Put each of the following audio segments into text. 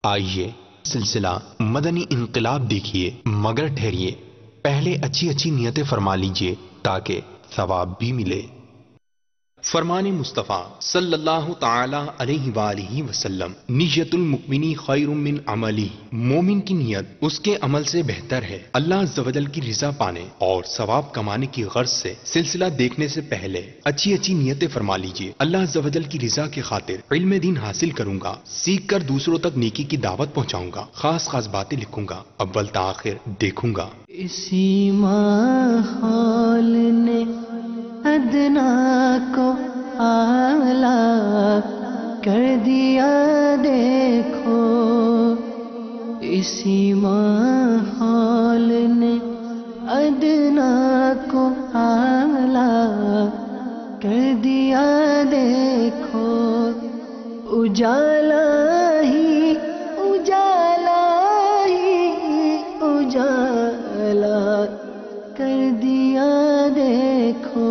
آئیے سلسلہ مدنی انقلاب دیکھیے، مگر ٹھہریے، پہلے اچھی اچھی نیتیں فرما لیجئے تاکہ ثواب بھی ملے۔ فرمان مصطفیٰ صلی اللہ تعالی علیہ وآلہ وسلم، نیت المؤمن خیر من عملی، مومن کی نیت اس کے عمل سے بہتر ہے اللہ عز و جل کی رضا پانے اور ثواب کمانے کی غرض سے۔ سلسلہ دیکھنے سے پہلے اچھی اچھی نیتیں فرما لیجئے۔ اللہ عز و جل کی رضا کی خاطر علم دین حاصل کروں گا، سیکھ کر دوسروں تک نیکی کی دعوت پہنچاؤں گا، خاص خاص باتیں لکھوں گا، اول تاخیر دیکھوں گا۔ اسی ماحول نے ادنا کو اعلیٰ کر دیا دیکھو، اسی ماحول نے ادنا کو اعلیٰ کر دیا دیکھو، اجالا ہی اجالا ہی اجالا کر دیا دیکھو۔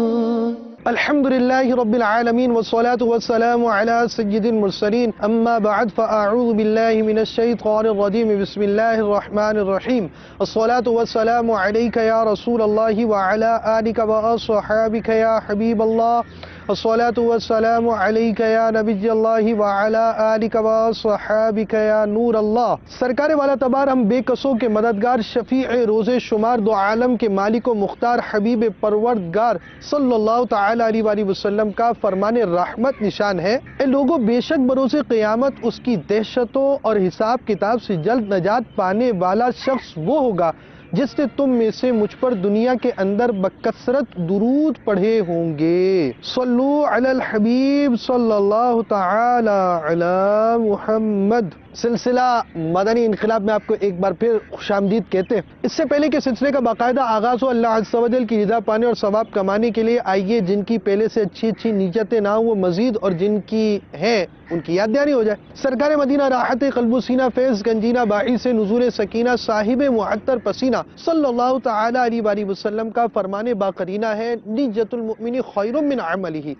الحمدللہ رب العالمین والصلاة والسلام علی سید المرسلین، اما بعد فاعوذ باللہ من الشیطان الرجیم، بسم اللہ الرحمن الرحیم، الصلاة والسلام علیک یا رسول اللہ وعلی آلک واصحابک یا حبیب اللہ، الصلاة والسلام علیک یا نبی اللہ وعلی آلک واصحابک یا نور اللہ۔ سرکار والا تبار ہم بے قصوں کے مددگار، شفیع روز شمار، دو عالم کے مالک و مختار، حبیب پروردگار صلی اللہ تعالی علیہ وآلہ وسلم کا فرمان رحمت نشان ہے، اے لوگوں بے شک بروز قیامت اس کی دہشتوں اور حساب کتاب سے جلد نجات پانے والا شخص وہ ہوگا جس نے تم میں سے مجھ پر دنیا کے اندر بکثرت درود پڑھے ہوں گے۔ صلو علی الحبیب صلی اللہ تعالی علی محمد۔ سلسلہ مدنی انقلاب میں آپ کو ایک بار پھر خوش آمدید کہتے ہیں۔ اس سے پہلے کہ سلسلے کا باقاعدہ آغاز ہو، اللہ عز و جل کی رضا پانے اور ثواب کمانے کے لیے آئیے جن کی پہلے سے اچھی اچھی نیتیں نہ ہوں وہ مزید، اور جن کی ہیں ان کی یاد دہانی ہو جائے۔ سرکار مدینہ راحت قلب و سینہ، فیض گنجینہ، باعث نزول سکینہ، صاحب معطر پسینہ صلی اللہ تعالی علیہ وآلہ وسلم کا فرمان باقرینہ ہے، نیت المؤمن خیر من عملہ،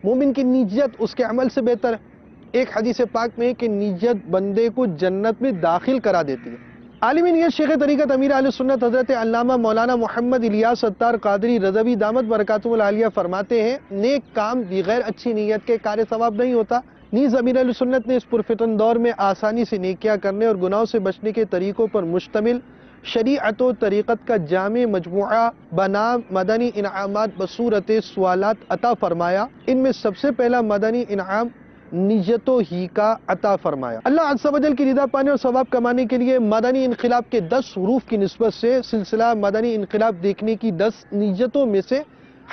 مومن کی نیت اس کے عمل سے بہتر ہے۔ ایک حدیث پاک میں کہ نیت بندے کو جنت میں داخل کرا دیتی ہے۔ عالم نیت شیخ طریقت امیر اہل سنت حضرت علامہ مولانا محمد الیاس ستار قادری رضوی دامت برکاتہم العالیہ فرماتے ہیں، نیک کام بغیر اچھی نیت کے کار ثواب نہیں ہوتا۔ نیز امیر اہل سنت نے اس پرفتن دور میں آسانی سے نیکیاں کرنے اور گناہوں سے بچنے کے طریقوں پر مشتمل شریعت و طریقت کا جامع مجموعہ بنام مدنی انعامات بصورت سوالات عطا فرمایا۔ ان میں سب سے پہلا مدنی انعام نیتوں ہی کا عطا فرمایا۔ اللہ عز و جل کی رضا پانے اور ثواب کمانے کے لیے مدنی انقلاب کے 10 حروف کی نسبت سے سلسلہ مدنی انقلاب دیکھنے کی 10 نیتوں میں سے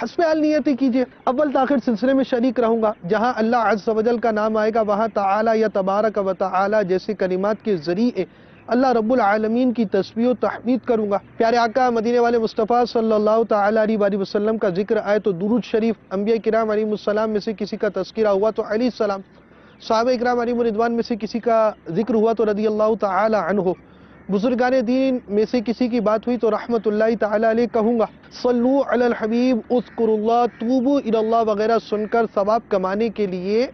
حسب حال نیتیں کیجئے۔ اول تاخیر سلسلے میں شریک رہوں گا، جہاں اللہ عز و جل کا نام آئے گا وہاں تعالی یا تبارک و تعالی جیسے کلمات کے ذریعے اللہ رب العالمین کی تسبیح و تحمید کروں گا۔ پیارے آقا مدینے والے مصطفیٰ صلی اللہ تعالی علیہ وآلہ وسلم کا ذکر آئے تو درود شریف، انبیاء کرام علیہ السلام میں سے کسی کا تذکرہ ہوا تو علیہ السلام، صحابہ اکرام علیہ الرضوان میں سے کسی کا ذکر ہوا تو رضی اللہ تعالی عنہ، بزرگان دین میں سے کسی کی بات ہوئی تو رحمت اللہ تعالی علیہ کہوں گا۔ صلو علی الحبیب، اذکروا اللہ، توبوا الی اللہ وغیرہ سن کر ثواب کمانے کے لیے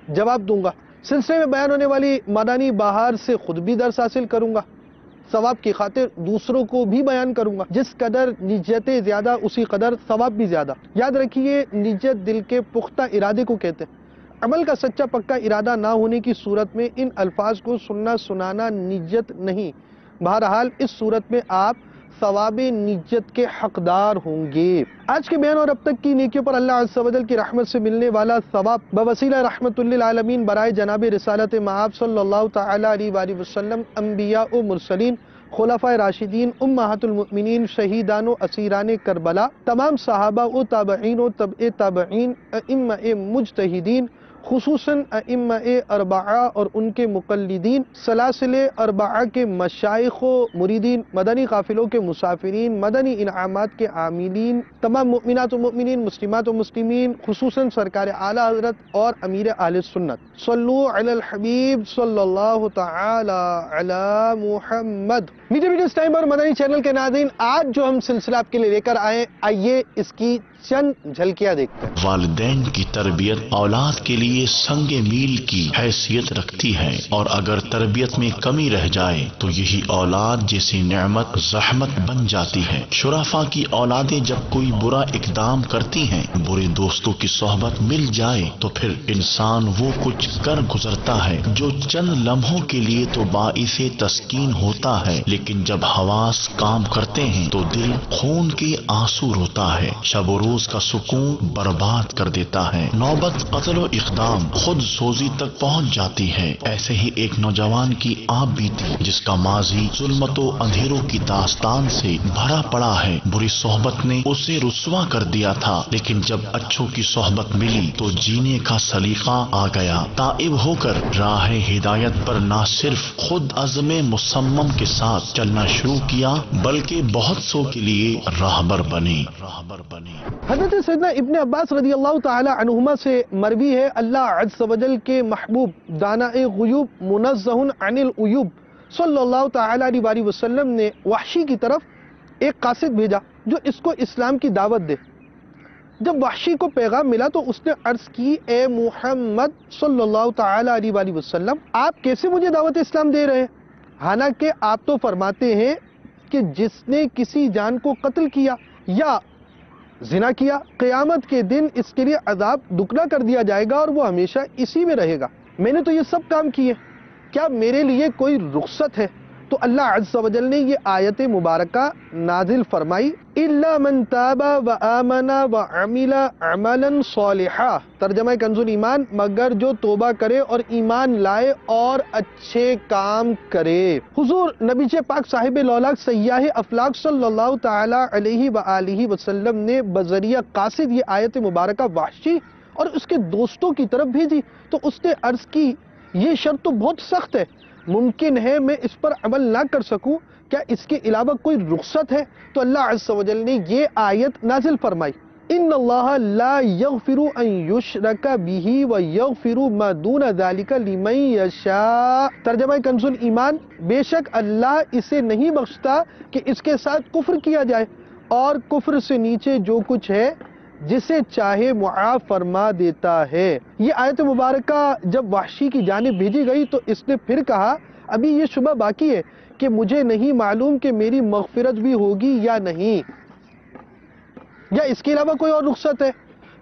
جواب دوں گا۔ سلسلے میں بیان ہونے والی مدنی بہار سے خود بھی درس حاصل کروں گا، ثواب کی خاطر دوسروں کو بھی بیان کروں گا۔ جس قدر نیتیں زیادہ اسی قدر ثواب بھی زیادہ۔ یاد رکھیے نیت دل کے پختہ ارادے کو کہتے ہیں۔ عمل کا سچا پکا ارادہ نہ ہونے کی صورت میں ان الفاظ کو سننا سنانا نیت نہیں۔ بہرحال اس صورت میں آپ ثواب نیت کے حقدار ہوں گے۔ آج کے بیان اور اب تک کی نیکیوں پر اللہ عز و جل کی رحمت سے ملنے والا ثواب بوسیلہ رحمت للعالمین برائے جناب رسالت مآب صلی اللہ تعالی علیہ وآلہ وسلم، انبیاء و مرسلین، خلفاء راشدین، امہات المؤمنین، شہیدان و اسیران کربلا، تمام صحابہ و تابعین و تبع تابعین، ائمہ مجتہدین، خصوصاً ائمہ اربعہ اور ان کے مقلدین، سلاسل اربعہ کے مشائخ و مریدین، مدنی قافلوں کے مسافرین، مدنی انعامات کے عاملین، تمام مؤمنات و مؤمنین، مسلمات و مسلمین، خصوصاً سرکار اعلیٰ حضرت اور امیر اہل سنت۔ صلو علی الحبیب صلی اللہ تعالی علی محمد۔ میٹھے میٹھے اس ٹائم پر مدنی چینل کے ناظرین، آج جو ہم سلسلہ آپ کے لیے لے کر آئے، آئیے اس کی چند جھلکیاں دیکھتے ہیں۔ والدین کی تربیت اولاد کے لیے سنگ میل کی حیثیت رکھتی ہے، اور اگر تربیت میں کمی رہ جائے تو یہی اولاد جیسی نعمت زحمت بن جاتی ہے۔ شرفاء کی اولادیں جب کوئی برا اقدام کرتی ہیں، برے دوستوں کی صحبت مل جائے تو پھر انسان وہ کچھ کر گزرتا ہے جو چند لمحوں کے لیے تو باعث تسکین ہوتا ہے، لیکن جب حواس کام کرتے ہیں تو دل خون کے آنسو روتا ہے، شب و روز کا سکون برباد کر دیتا ہے، نوبت قتل و اقدام خود سوزی تک پہنچ جاتی ہے۔ ایسے ہی ایک نوجوان کی آپ بیتی جس کا ماضی ظلمت و اندھیروں کی داستان سے بھرا پڑا ہے۔ بری صحبت نے اسے رسوا کر دیا تھا، لیکن جب اچھوں کی صحبت ملی تو جینے کا سلیقہ آ گیا۔ تائب ہو کر راہ ہدایت پر نہ صرف خود عزم مصمم کے ساتھ چلنا شروع کیا بلکہ بہت سو کے لیے راہبر بنے۔ حضرت سیدنا ابن عباس رضی اللہ تعالی عنہما سے مروی ہے، اللہ عز و جل کے محبوب دانا غیوب منزہ عن العیوب صلی اللہ تعالی علیہ وآلہ وسلم نے وحشی کی طرف ایک قاصد بھیجا جو اس کو اسلام کی دعوت دے۔ جب وحشی کو پیغام ملا تو اس نے عرض کی، اے محمد صلی اللہ تعالی علیہ وآلہ وسلم، آپ کیسے مجھے دعوت اسلام دے رہے ہیں؟ حالانکہ آپ تو فرماتے ہیں کہ جس نے کسی جان کو قتل کیا یا زنا کیا، قیامت کے دن اس کے لیے عذاب دگنا کر دیا جائے گا اور وہ ہمیشہ اسی میں رہے گا۔ میں نے تو یہ سب کام کیے، کیا میرے لیے کوئی رخصت ہے؟ تو اللہ عز و جل نے یہ آیت مبارکہ نازل فرمائی، اِلَّا مَن تَابَ وَآمَنَ وَعَمِلَ عَمَلًا صَالِحًا، ترجمہ کنز الایمان، مگر جو توبہ کرے اور ایمان لائے اور اچھے کام کرے۔ حضور نبی پاک صاحب لولاک سیاح افلاک صلی اللہ تعالی علیہ وآلہ وسلم نے بذریعہ قاصد یہ آیت مبارکہ وحشی اور اس کے دوستوں کی طرف بھیجی تو اس نے عرض کی، یہ شرط تو بہت سخت ہے، ممکن ہے میں اس پر عمل نہ کر سکوں، کیا اس کے علاوہ کوئی رخصت ہے؟ تو اللہ عز و جل نے یہ آیت نازل فرمائی، ان اللہ لا یغفر ان یشرک بہ ویغفر ما دون ذلک لمن یشاء، ترجمہ کنز الایمان، بے شک اللہ اسے نہیں بخشتا کہ اس کے ساتھ کفر کیا جائے، اور کفر سے نیچے جو کچھ ہے جسے چاہے معاف فرما دیتا ہے۔ یہ آیت مبارکہ جب وحشی کی جانب بھیجی گئی تو اس نے پھر کہا، ابھی یہ شبہ باقی ہے کہ مجھے نہیں معلوم کہ میری مغفرت بھی ہوگی یا نہیں، یا اس کے علاوہ کوئی اور رخصت ہے؟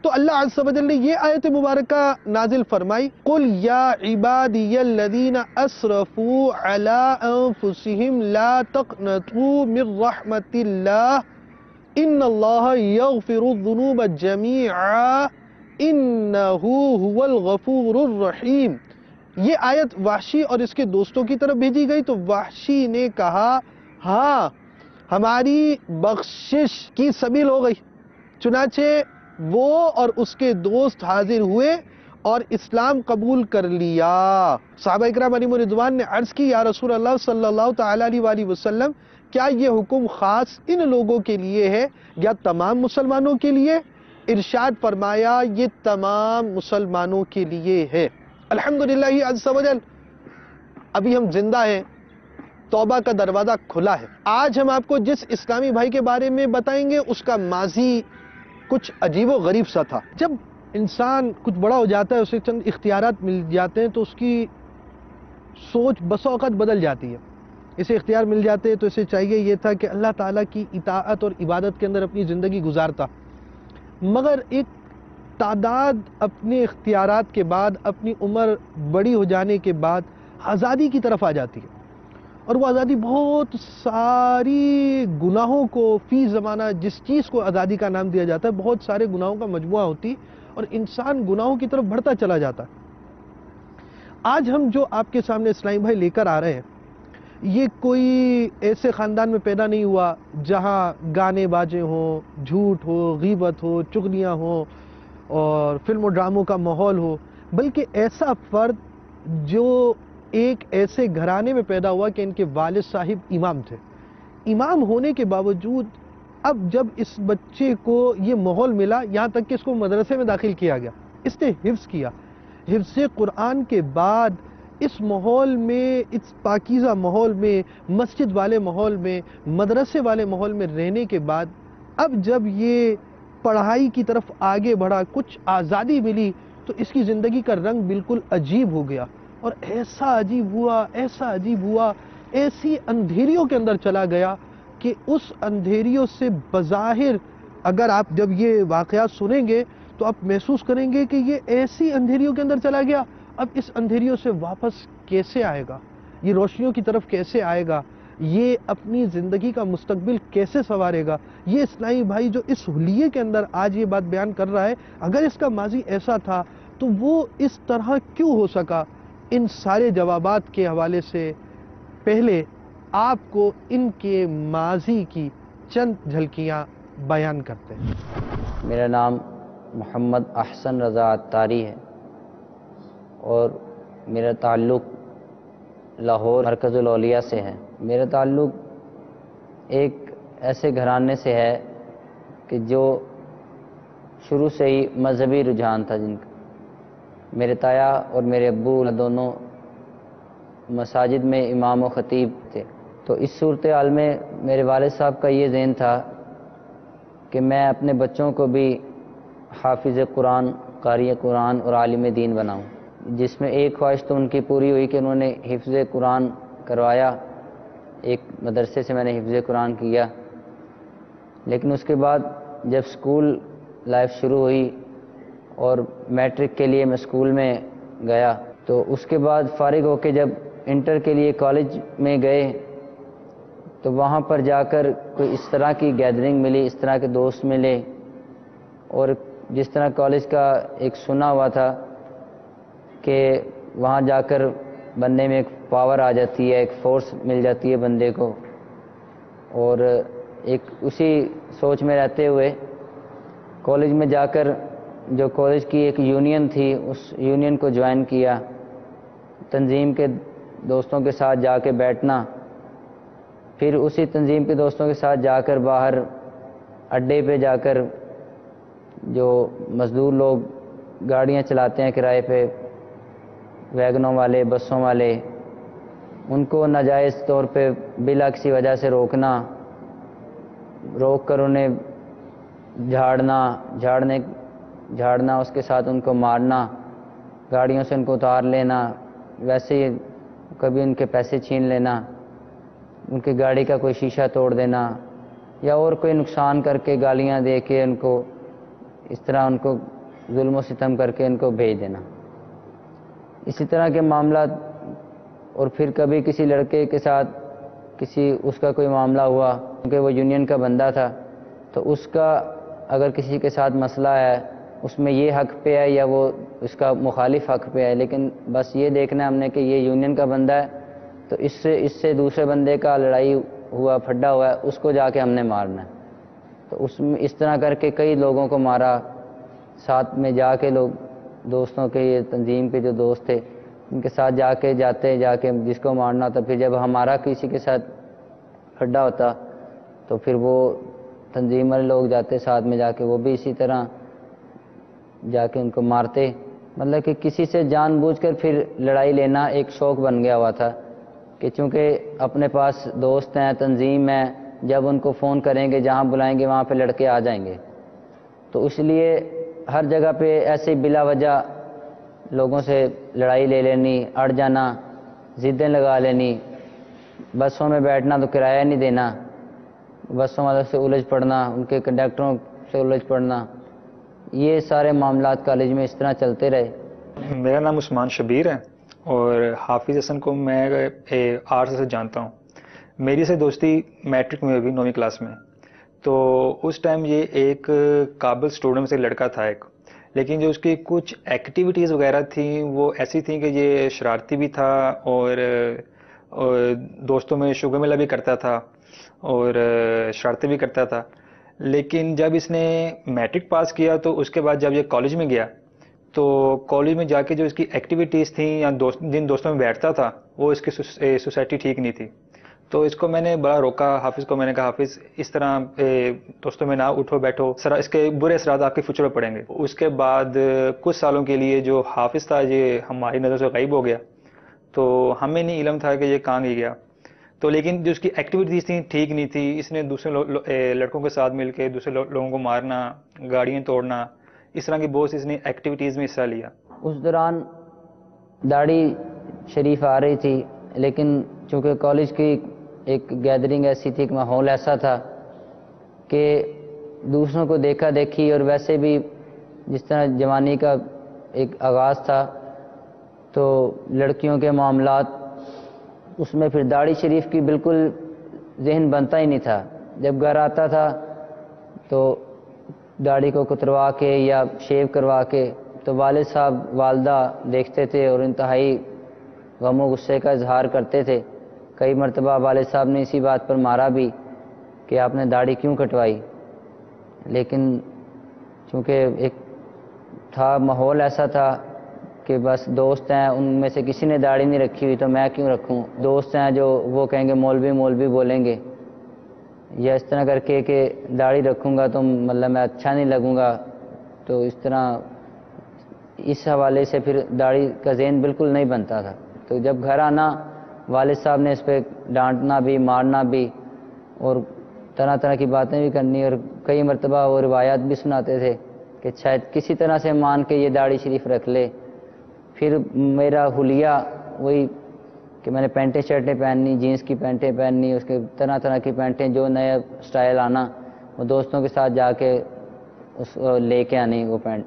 تو اللہ عز و جل نے یہ آیت مبارکہ نازل فرمائی، قُلْ يَا عِبَادِيَ الَّذِينَ أَسْرَفُوا عَلَىٰ أَنفُسِهِمْ لَا تَقْنَطُوا مِن رَحْمَةِ اللَّهِ ان اللہ یغفر الذنوب جمیعا انہ هو الغفور الرحیم۔ یہ آیت وحشی اور اس کے دوستوں کی طرف بھیجی گئی تو وحشی نے کہا، ہاں ہماری بخشش کی سبیل ہو گئی۔ چنانچہ وہ اور اس کے دوست حاضر ہوئے اور اسلام قبول کر لیا۔ صحابہ اکرام علیہم رضوان نے عرض کی، یا رسول اللہ صلی اللہ تعالی علیہ وآلہ وسلم، کیا یہ حکم خاص ان لوگوں کے لیے ہے یا تمام مسلمانوں کے لیے؟ ارشاد فرمایا، یہ تمام مسلمانوں کے لیے ہے۔ الحمدللہ عز و جل، ابھی ہم زندہ ہیں، توبہ کا دروازہ کھلا ہے۔ آج ہم آپ کو جس اسلامی بھائی کے بارے میں بتائیں گے اس کا ماضی کچھ عجیب و غریب سا تھا۔ جب انسان کچھ بڑا ہو جاتا ہے، اسے چند اختیارات مل جاتے ہیں تو اس کی سوچ بس اوقات بدل جاتی ہے۔ اسے اختیار مل جاتے تو اسے چاہیے یہ تھا کہ اللہ تعالیٰ کی اطاعت اور عبادت کے اندر اپنی زندگی گزارتا، مگر ایک تعداد اپنے اختیارات کے بعد، اپنی عمر بڑی ہو جانے کے بعد آزادی کی طرف آ جاتی ہے، اور وہ آزادی بہت ساری گناہوں کو، فی زمانہ جس چیز کو آزادی کا نام دیا جاتا ہے، بہت سارے گناہوں کا مجموعہ ہوتی اور انسان گناہوں کی طرف بڑھتا چلا جاتا ہے۔ آج ہم جو آپ کے سامنے اسلامی بھائی لے کر آ رہے ہیں، یہ کوئی ایسے خاندان میں پیدا نہیں ہوا جہاں گانے باجے ہوں، جھوٹ ہو، غیبت ہو، چغلیاں ہوں اور فلم و ڈراموں کا ماحول ہو، بلکہ ایسا فرد جو ایک ایسے گھرانے میں پیدا ہوا کہ ان کے والد صاحب امام تھے۔ امام ہونے کے باوجود اب جب اس بچے کو یہ ماحول ملا، یہاں تک کہ اس کو مدرسے میں داخل کیا گیا، اس نے حفظ کیا، حفظ قرآن کے بعد اس ماحول میں، اس پاکیزہ ماحول میں، مسجد والے ماحول میں، مدرسے والے ماحول میں رہنے کے بعد اب جب یہ پڑھائی کی طرف آگے بڑھا، کچھ آزادی ملی، تو اس کی زندگی کا رنگ بالکل عجیب ہو گیا، اور ایسا عجیب ہوا، ایسا عجیب ہوا، ایسی اندھیریوں کے اندر چلا گیا کہ اس اندھیریوں سے بظاہر اگر آپ جب یہ واقعات سنیں گے تو آپ محسوس کریں گے کہ یہ ایسی اندھیریوں کے اندر چلا گیا، اب اس اندھیریوں سے واپس کیسے آئے گا، یہ روشنیوں کی طرف کیسے آئے گا، یہ اپنی زندگی کا مستقبل کیسے سنوارے گا۔ یہ اسلامی بھائی جو اس حلیے کے اندر آج یہ بات بیان کر رہا ہے، اگر اس کا ماضی ایسا تھا تو وہ اس طرح کیوں ہو سکا؟ ان سارے جوابات کے حوالے سے پہلے آپ کو ان کے ماضی کی چند جھلکیاں بیان کرتے ہیں۔ میرا نام محمد احسن رضا عطاری ہے اور میرا تعلق لاہور مرکز الاولیاء سے ہے۔ میرا تعلق ایک ایسے گھرانے سے ہے کہ جو شروع سے ہی مذہبی رجحان تھا جن کا۔ میرے تایا اور میرے ابو دونوں مساجد میں امام و خطیب تھے، تو اس صورتحال میں میرے والد صاحب کا یہ ذہن تھا کہ میں اپنے بچوں کو بھی حافظ قرآن، قاری قرآن اور عالم دین بناؤں، جس میں ایک خواہش تو ان کی پوری ہوئی کہ انہوں نے حفظ قرآن کروایا، ایک مدرسے سے میں نے حفظ قرآن کیا، لیکن اس کے بعد جب سکول لائف شروع ہوئی اور میٹرک کے لیے میں سکول میں گیا، تو اس کے بعد فارغ ہو کے جب انٹر کے لیے کالج میں گئے تو وہاں پر جا کر کوئی اس طرح کی گیدرنگ ملی، اس طرح کے دوست ملے، اور جس طرح کالج کا ایک سنا ہوا تھا کہ وہاں جا کر بندے میں ایک پاور آ جاتی ہے، ایک فورس مل جاتی ہے بندے کو، اور ایک اسی سوچ میں رہتے ہوئے کالج میں جا کر جو کالج کی ایک یونین تھی اس یونین کو جوائن کیا، تنظیم کے دوستوں کے ساتھ جا کے بیٹھنا، پھر اسی تنظیم کے دوستوں کے ساتھ جا کر باہر اڈے پہ جا کر جو مزدور لوگ گاڑیاں چلاتے ہیں کرائے پہ، ویگنوں والے، بسوں والے، ان کو ناجائز طور پہ بلا کسی وجہ سے روکنا، روک کر انہیں جھاڑنا، اس کے ساتھ ان کو مارنا، گاڑیوں سے ان کو اتار لینا، ویسے ہی کبھی ان کے پیسے چھین لینا، ان کی گاڑی کا کوئی شیشہ توڑ دینا، یا اور کوئی نقصان کر کے گالیاں دے کے ان کو اس طرح ان کو ظلم و ستم کر کے ان کو بھیج دینا، اسی طرح کے معاملات۔ اور پھر کبھی کسی لڑکے کے ساتھ اس کا کوئی معاملہ ہوا، کیونکہ وہ یونین کا بندہ تھا، تو اس کا اگر کسی کے ساتھ مسئلہ ہے، اس میں یہ حق پہ ہے یا وہ اس کا مخالف حق پہ ہے، لیکن بس یہ دیکھنا ہے ہم نے کہ یہ یونین کا بندہ ہے، تو اس سے دوسرے بندے کا لڑائی ہوا، پھڈا ہوا ہے، اس کو جا کے ہم نے مارنا ہے۔ تو اس طرح کر کے کئی لوگوں کو مارا، ساتھ میں جا کے لوگ دوستوں کے، یہ تنظیم کے جو دوست تھے ان کے ساتھ جا کے جس کو مارنا تھا، پھر جب ہمارا کسی کے ساتھ پھڈا ہوتا تو پھر وہ تنظیم والے لوگ جاتے ساتھ میں جا کے، وہ بھی اسی طرح جا کے ان کو مارتے، مطلب کہ کسی سے جان بوجھ کر پھر لڑائی لینا ایک شوق بن گیا ہوا تھا کہ چونکہ اپنے پاس دوست ہیں، تنظیم ہے، جب ان کو فون کریں گے جہاں بلائیں گے وہاں پہ لڑکے آ جائیں گے، تو اس لیے ہر جگہ پہ ایسے بلا وجہ لوگوں سے لڑائی لے لینی، اڑ جانا، ضدیں لگا لینی، بسوں میں بیٹھنا تو کرایہ نہیں دینا، بسوں والوں سے الجھ پڑنا، ان کے کنڈکٹروں سے الجھ پڑنا، یہ سارے معاملات کالج میں اس طرح چلتے رہے۔ میرا نام عثمان شبیر ہے اور حافظ حسن کو میں 8 سے جانتا ہوں۔ میری سے دوستی میٹرک میں بھی 9ویں کلاس میں، تو اس ٹائم یہ ایک قابل اسٹوڈنٹ سے لڑکا تھا ایک، لیکن جو اس کی کچھ ایکٹیویٹیز وغیرہ تھیں وہ ایسی تھیں کہ یہ شرارتی بھی تھا اور دوستوں میں شوگر میلہ بھی کرتا تھا اور شرارتیں بھی کرتا تھا۔ لیکن جب اس نے میٹرک پاس کیا تو اس کے بعد جب یہ کالج میں گیا تو کالج میں جا کے جو اس کی ایکٹیویٹیز تھیں یا جن دوستوں میں بیٹھتا تھا وہ اس کی سوسائٹی ٹھیک نہیں تھی، تو اس کو میں نے بڑا روکا، حافظ کو میں نے کہا حافظ اس طرح دوستوں میں نہ اٹھو بیٹھو، اس کے برے اثرات آپ کے فیوچر پہ پڑیں گے۔ اس کے بعد کچھ سالوں کے لیے جو حافظ تھا یہ ہماری نظر سے غائب ہو گیا، تو ہمیں نہیں علم تھا کہ یہ کہاں گیا۔ تو لیکن جو اس کی ایکٹیویٹیز تھیں ٹھیک نہیں تھی. اس نے دوسرے لڑکوں کے ساتھ مل کے دوسرے لوگوں کو مارنا، گاڑیاں توڑنا، اس طرح کی بہت سی اس نے ایکٹیویٹیز میں حصہ لیا. اس دوران داڑھی شریف آ رہی تھی، لیکن چونکہ کالج کی ایک گیدرنگ ایسی تھی، ایک ماحول ایسا تھا کہ دوسروں کو دیکھا دیکھی، اور ویسے بھی جس طرح جوانی کا ایک آغاز تھا تو لڑکیوں کے معاملات، اس میں پھر داڑھی شریف کی بالکل ذہن بنتا ہی نہیں تھا. جب گھر آتا تھا تو داڑھی کو کتروا کے یا شیو کروا کے تو والد صاحب والدہ دیکھتے تھے اور انتہائی غم و غصے کا اظہار کرتے تھے. کئی مرتبہ والد صاحب نے اسی بات پر مارا بھی کہ آپ نے داڑھی کیوں کٹوائی. لیکن چونکہ ایک تھا ماحول ایسا تھا کہ بس دوست ہیں، ان میں سے کسی نے داڑھی نہیں رکھی ہوئی تو میں کیوں رکھوں. دوست ہیں جو وہ کہیں گے مولوی مولوی بولیں گے، یا اس طرح کر کے کہ داڑھی رکھوں گا تو مطلب میں اچھا نہیں لگوں گا. تو اس طرح اس حوالے سے پھر داڑھی کا ذہن بالکل نہیں بنتا تھا. تو جب گھر آنا والد صاحب نے اس پہ ڈانٹنا بھی، مارنا بھی، اور طرح طرح کی باتیں بھی کرنی، اور کئی مرتبہ وہ روایات بھی سناتے تھے کہ شاید کسی طرح سے مان کے یہ داڑھی شریف رکھ لے. پھر میرا حلیہ وہی کہ میں نے پینٹیں شرٹیں پہننی، جینس کی پینٹیں پہننی، اس کے طرح طرح کی پینٹیں، جو نیا سٹائل آنا وہ دوستوں کے ساتھ جا کے اس لے کے آنی وہ پینٹ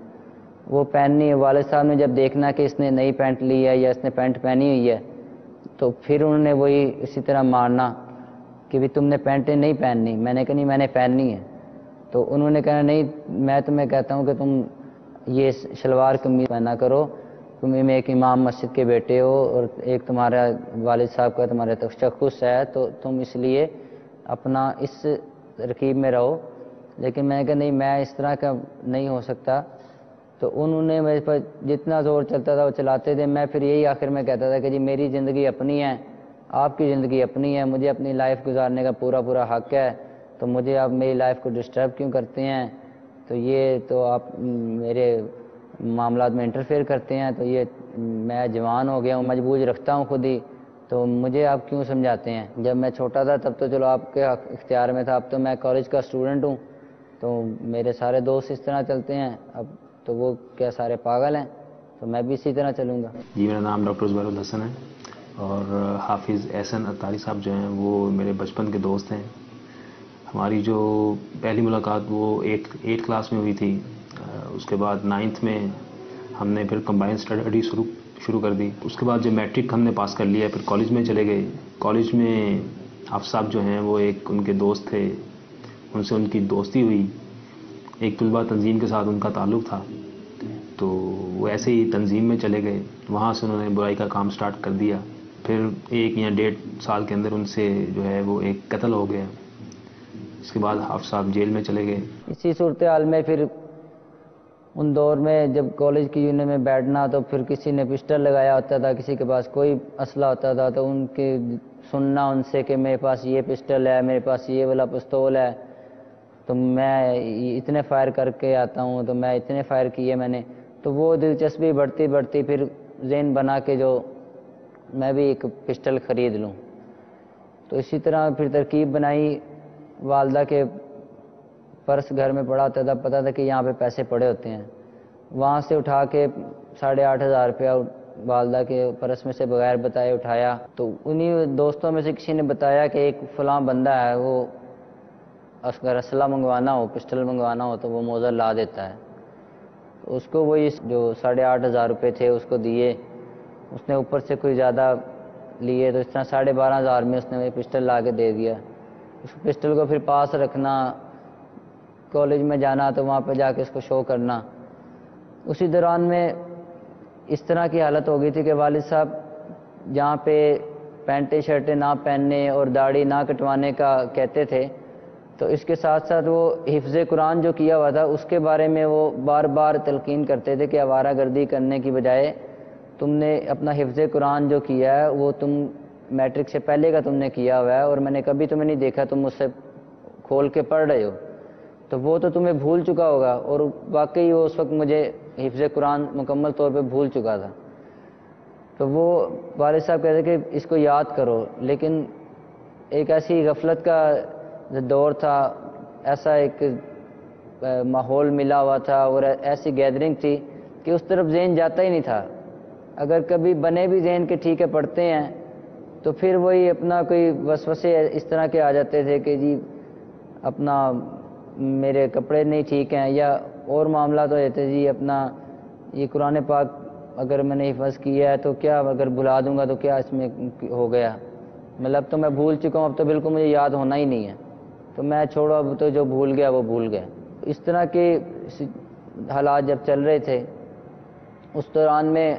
وہ پہننی. والد صاحب نے جب دیکھنا کہ اس نے نئی پینٹ لی ہے یا اس نے پینٹ پہنی ہوئی ہے تو پھر انہوں نے وہی اسی طرح مارنا کہ بھی تم نے پینٹیں نہیں پہننی. میں نے کہا نہیں میں نے پہننی ہے. تو انہوں نے کہا نہیں میں تمہیں کہتا ہوں کہ تم یہ شلوار قمیض پہنا کرو، تم ایک امام مسجد کے بیٹے ہو اور ایک تمہارا والد صاحب کا تمہارا تشخص ہے تو تم اس لیے اپنا اس ترکیب میں رہو. لیکن میں نے کہا نہیں میں اس طرح کا نہیں ہو سکتا. تو انہوں نے میرے پر جتنا زور چلتا تھا وہ چلاتے تھے. میں پھر یہی آخر میں کہتا تھا کہ جی میری زندگی اپنی ہے، آپ کی زندگی اپنی ہے، مجھے اپنی لائف گزارنے کا پورا حق ہے، تو مجھے آپ میری لائف کو ڈسٹرب کیوں کرتے ہیں؟ تو یہ تو آپ میرے معاملات میں انٹرفیئر کرتے ہیں. تو یہ میں جوان ہو گیا ہوں، مجبور رکھتا ہوں خود ہی، تو مجھے آپ کیوں سمجھاتے ہیں؟ جب میں چھوٹا تھا تب تو چلو آپ کے اختیار میں تھا، اب تو میں کالج کا اسٹوڈنٹ ہوں تو میرے سارے دوست اس طرح چلتے ہیں، اب تو وہ کیا سارے پاگل ہیں؟ تو میں بھی اسی طرح چلوں گا. جی میرا نام ڈاکٹر زبیر الحسن ہے اور حافظ احسن عطاری صاحب جو ہیں وہ میرے بچپن کے دوست ہیں. ہماری جو پہلی ملاقات وہ 8 کلاس میں ہوئی تھی. اس کے بعد 9th میں ہم نے پھر کمبائن اسٹڈی شروع کر دی. اس کے بعد جب میٹرک ہم نے پاس کر لیا پھر کالج میں چلے گئے. کالج میں حافظ صاحب جو ہیں وہ ایک ان کے دوست تھے، ان سے ان کی دوستی ہوئی. ایک طلبہ تنظیم کے ساتھ ان کا تعلق تھا تو وہ ایسے ہی تنظیم میں چلے گئے. وہاں سے انہوں نے برائی کا کام سٹارٹ کر دیا. پھر 1 یا 1.5 سال کے اندر ان سے جو ہے وہ ایک قتل ہو گیا. اس کے بعد حافظ صاحب جیل میں چلے گئے. اسی صورتحال میں پھر ان دور میں جب کالج کی یونین میں بیٹھنا تو پھر کسی نے پسٹل لگایا ہوتا تھا، کسی کے پاس کوئی اسلحہ ہوتا تھا تو ان کے سننا ان سے کہ میرے پاس یہ پسٹل ہے، میرے پاس یہ والا پستول ہے، تو میں اتنے فائر کر کے آتا ہوں، تو میں اتنے فائر کیے میں نے. تو وہ دلچسپی بڑھتی پھر ذہن بنا کے جو میں بھی ایک پسٹل خرید لوں. تو اسی طرح پھر ترکیب بنائی. والدہ کے پرس گھر میں پڑا ہوتا تھا، پتہ تھا کہ یہاں پہ پیسے پڑے ہوتے ہیں، وہاں سے اٹھا کے 8,500 روپیہ والدہ کے پرس میں سے بغیر بتائے اٹھایا. تو انہی دوستوں میں سے کسی نے بتایا کہ ایک فلاں بندہ ہے، وہ اگر اسلحہ منگوانا ہو، پسٹل منگوانا ہو تو وہ موزر لا دیتا ہے. تو اس کو وہی جو 8,500 روپے تھے اس کو دیے. اس نے اوپر سے کوئی زیادہ لیے تو اس طرح 12,500 میں اس نے وہی پسٹل لا کے دے دیا. اس پسٹل کو پھر پاس رکھنا، کالج میں جانا تو وہاں پہ جا کے اس کو شو کرنا. اسی دوران میں اس طرح کی حالت ہو گئی تھی کہ والد صاحب جہاں پہ پینٹیں شرٹیں نہ پہننے اور داڑھی نہ کٹوانے کا کہتے تھے تو اس کے ساتھ ساتھ وہ حفظ قرآن جو کیا ہوا تھا اس کے بارے میں وہ بار بار تلقین کرتے تھے کہ آوارہ گردی کرنے کی بجائے تم نے اپنا حفظ قرآن جو کیا ہے وہ تم میٹرک سے پہلے کا تم نے کیا ہوا ہے اور میں نے کبھی تمہیں نہیں دیکھا تم مجھ سے کھول کے پڑھ رہے ہو، تو وہ تو تمہیں بھول چکا ہوگا. اور واقعی وہ اس وقت مجھے حفظ قرآن مکمل طور پہ بھول چکا تھا. تو وہ والد صاحب کہتے کہ اس کو یاد کرو، لیکن ایک ایسی غفلت کا دور تھا، ایسا ایک ماحول ملا ہوا تھا اور ایسی گیدرنگ تھی کہ اس طرف ذہن جاتا ہی نہیں تھا. اگر کبھی بنے بھی ذہن کے ٹھیک ہے پڑھتے ہیں تو پھر وہی اپنا کوئی وسوسے اس طرح کے آ جاتے تھے کہ جی اپنا میرے کپڑے نہیں ٹھیک ہیں، یا اور معاملات ہو جاتے جی اپنا یہ قرآن پاک اگر میں نے حفظ کیا ہے تو کیا اگر بھلا دوں گا تو کیا اس میں ہو گیا، مطلب تو میں بھول چکا ہوں، اب تو بالکل مجھے یاد ہونا ہی نہیں ہے، تو میں چھوڑو اب تو جو بھول گیا وہ بھول گیا. اس طرح کے حالات جب چل رہے تھے اس دوران میں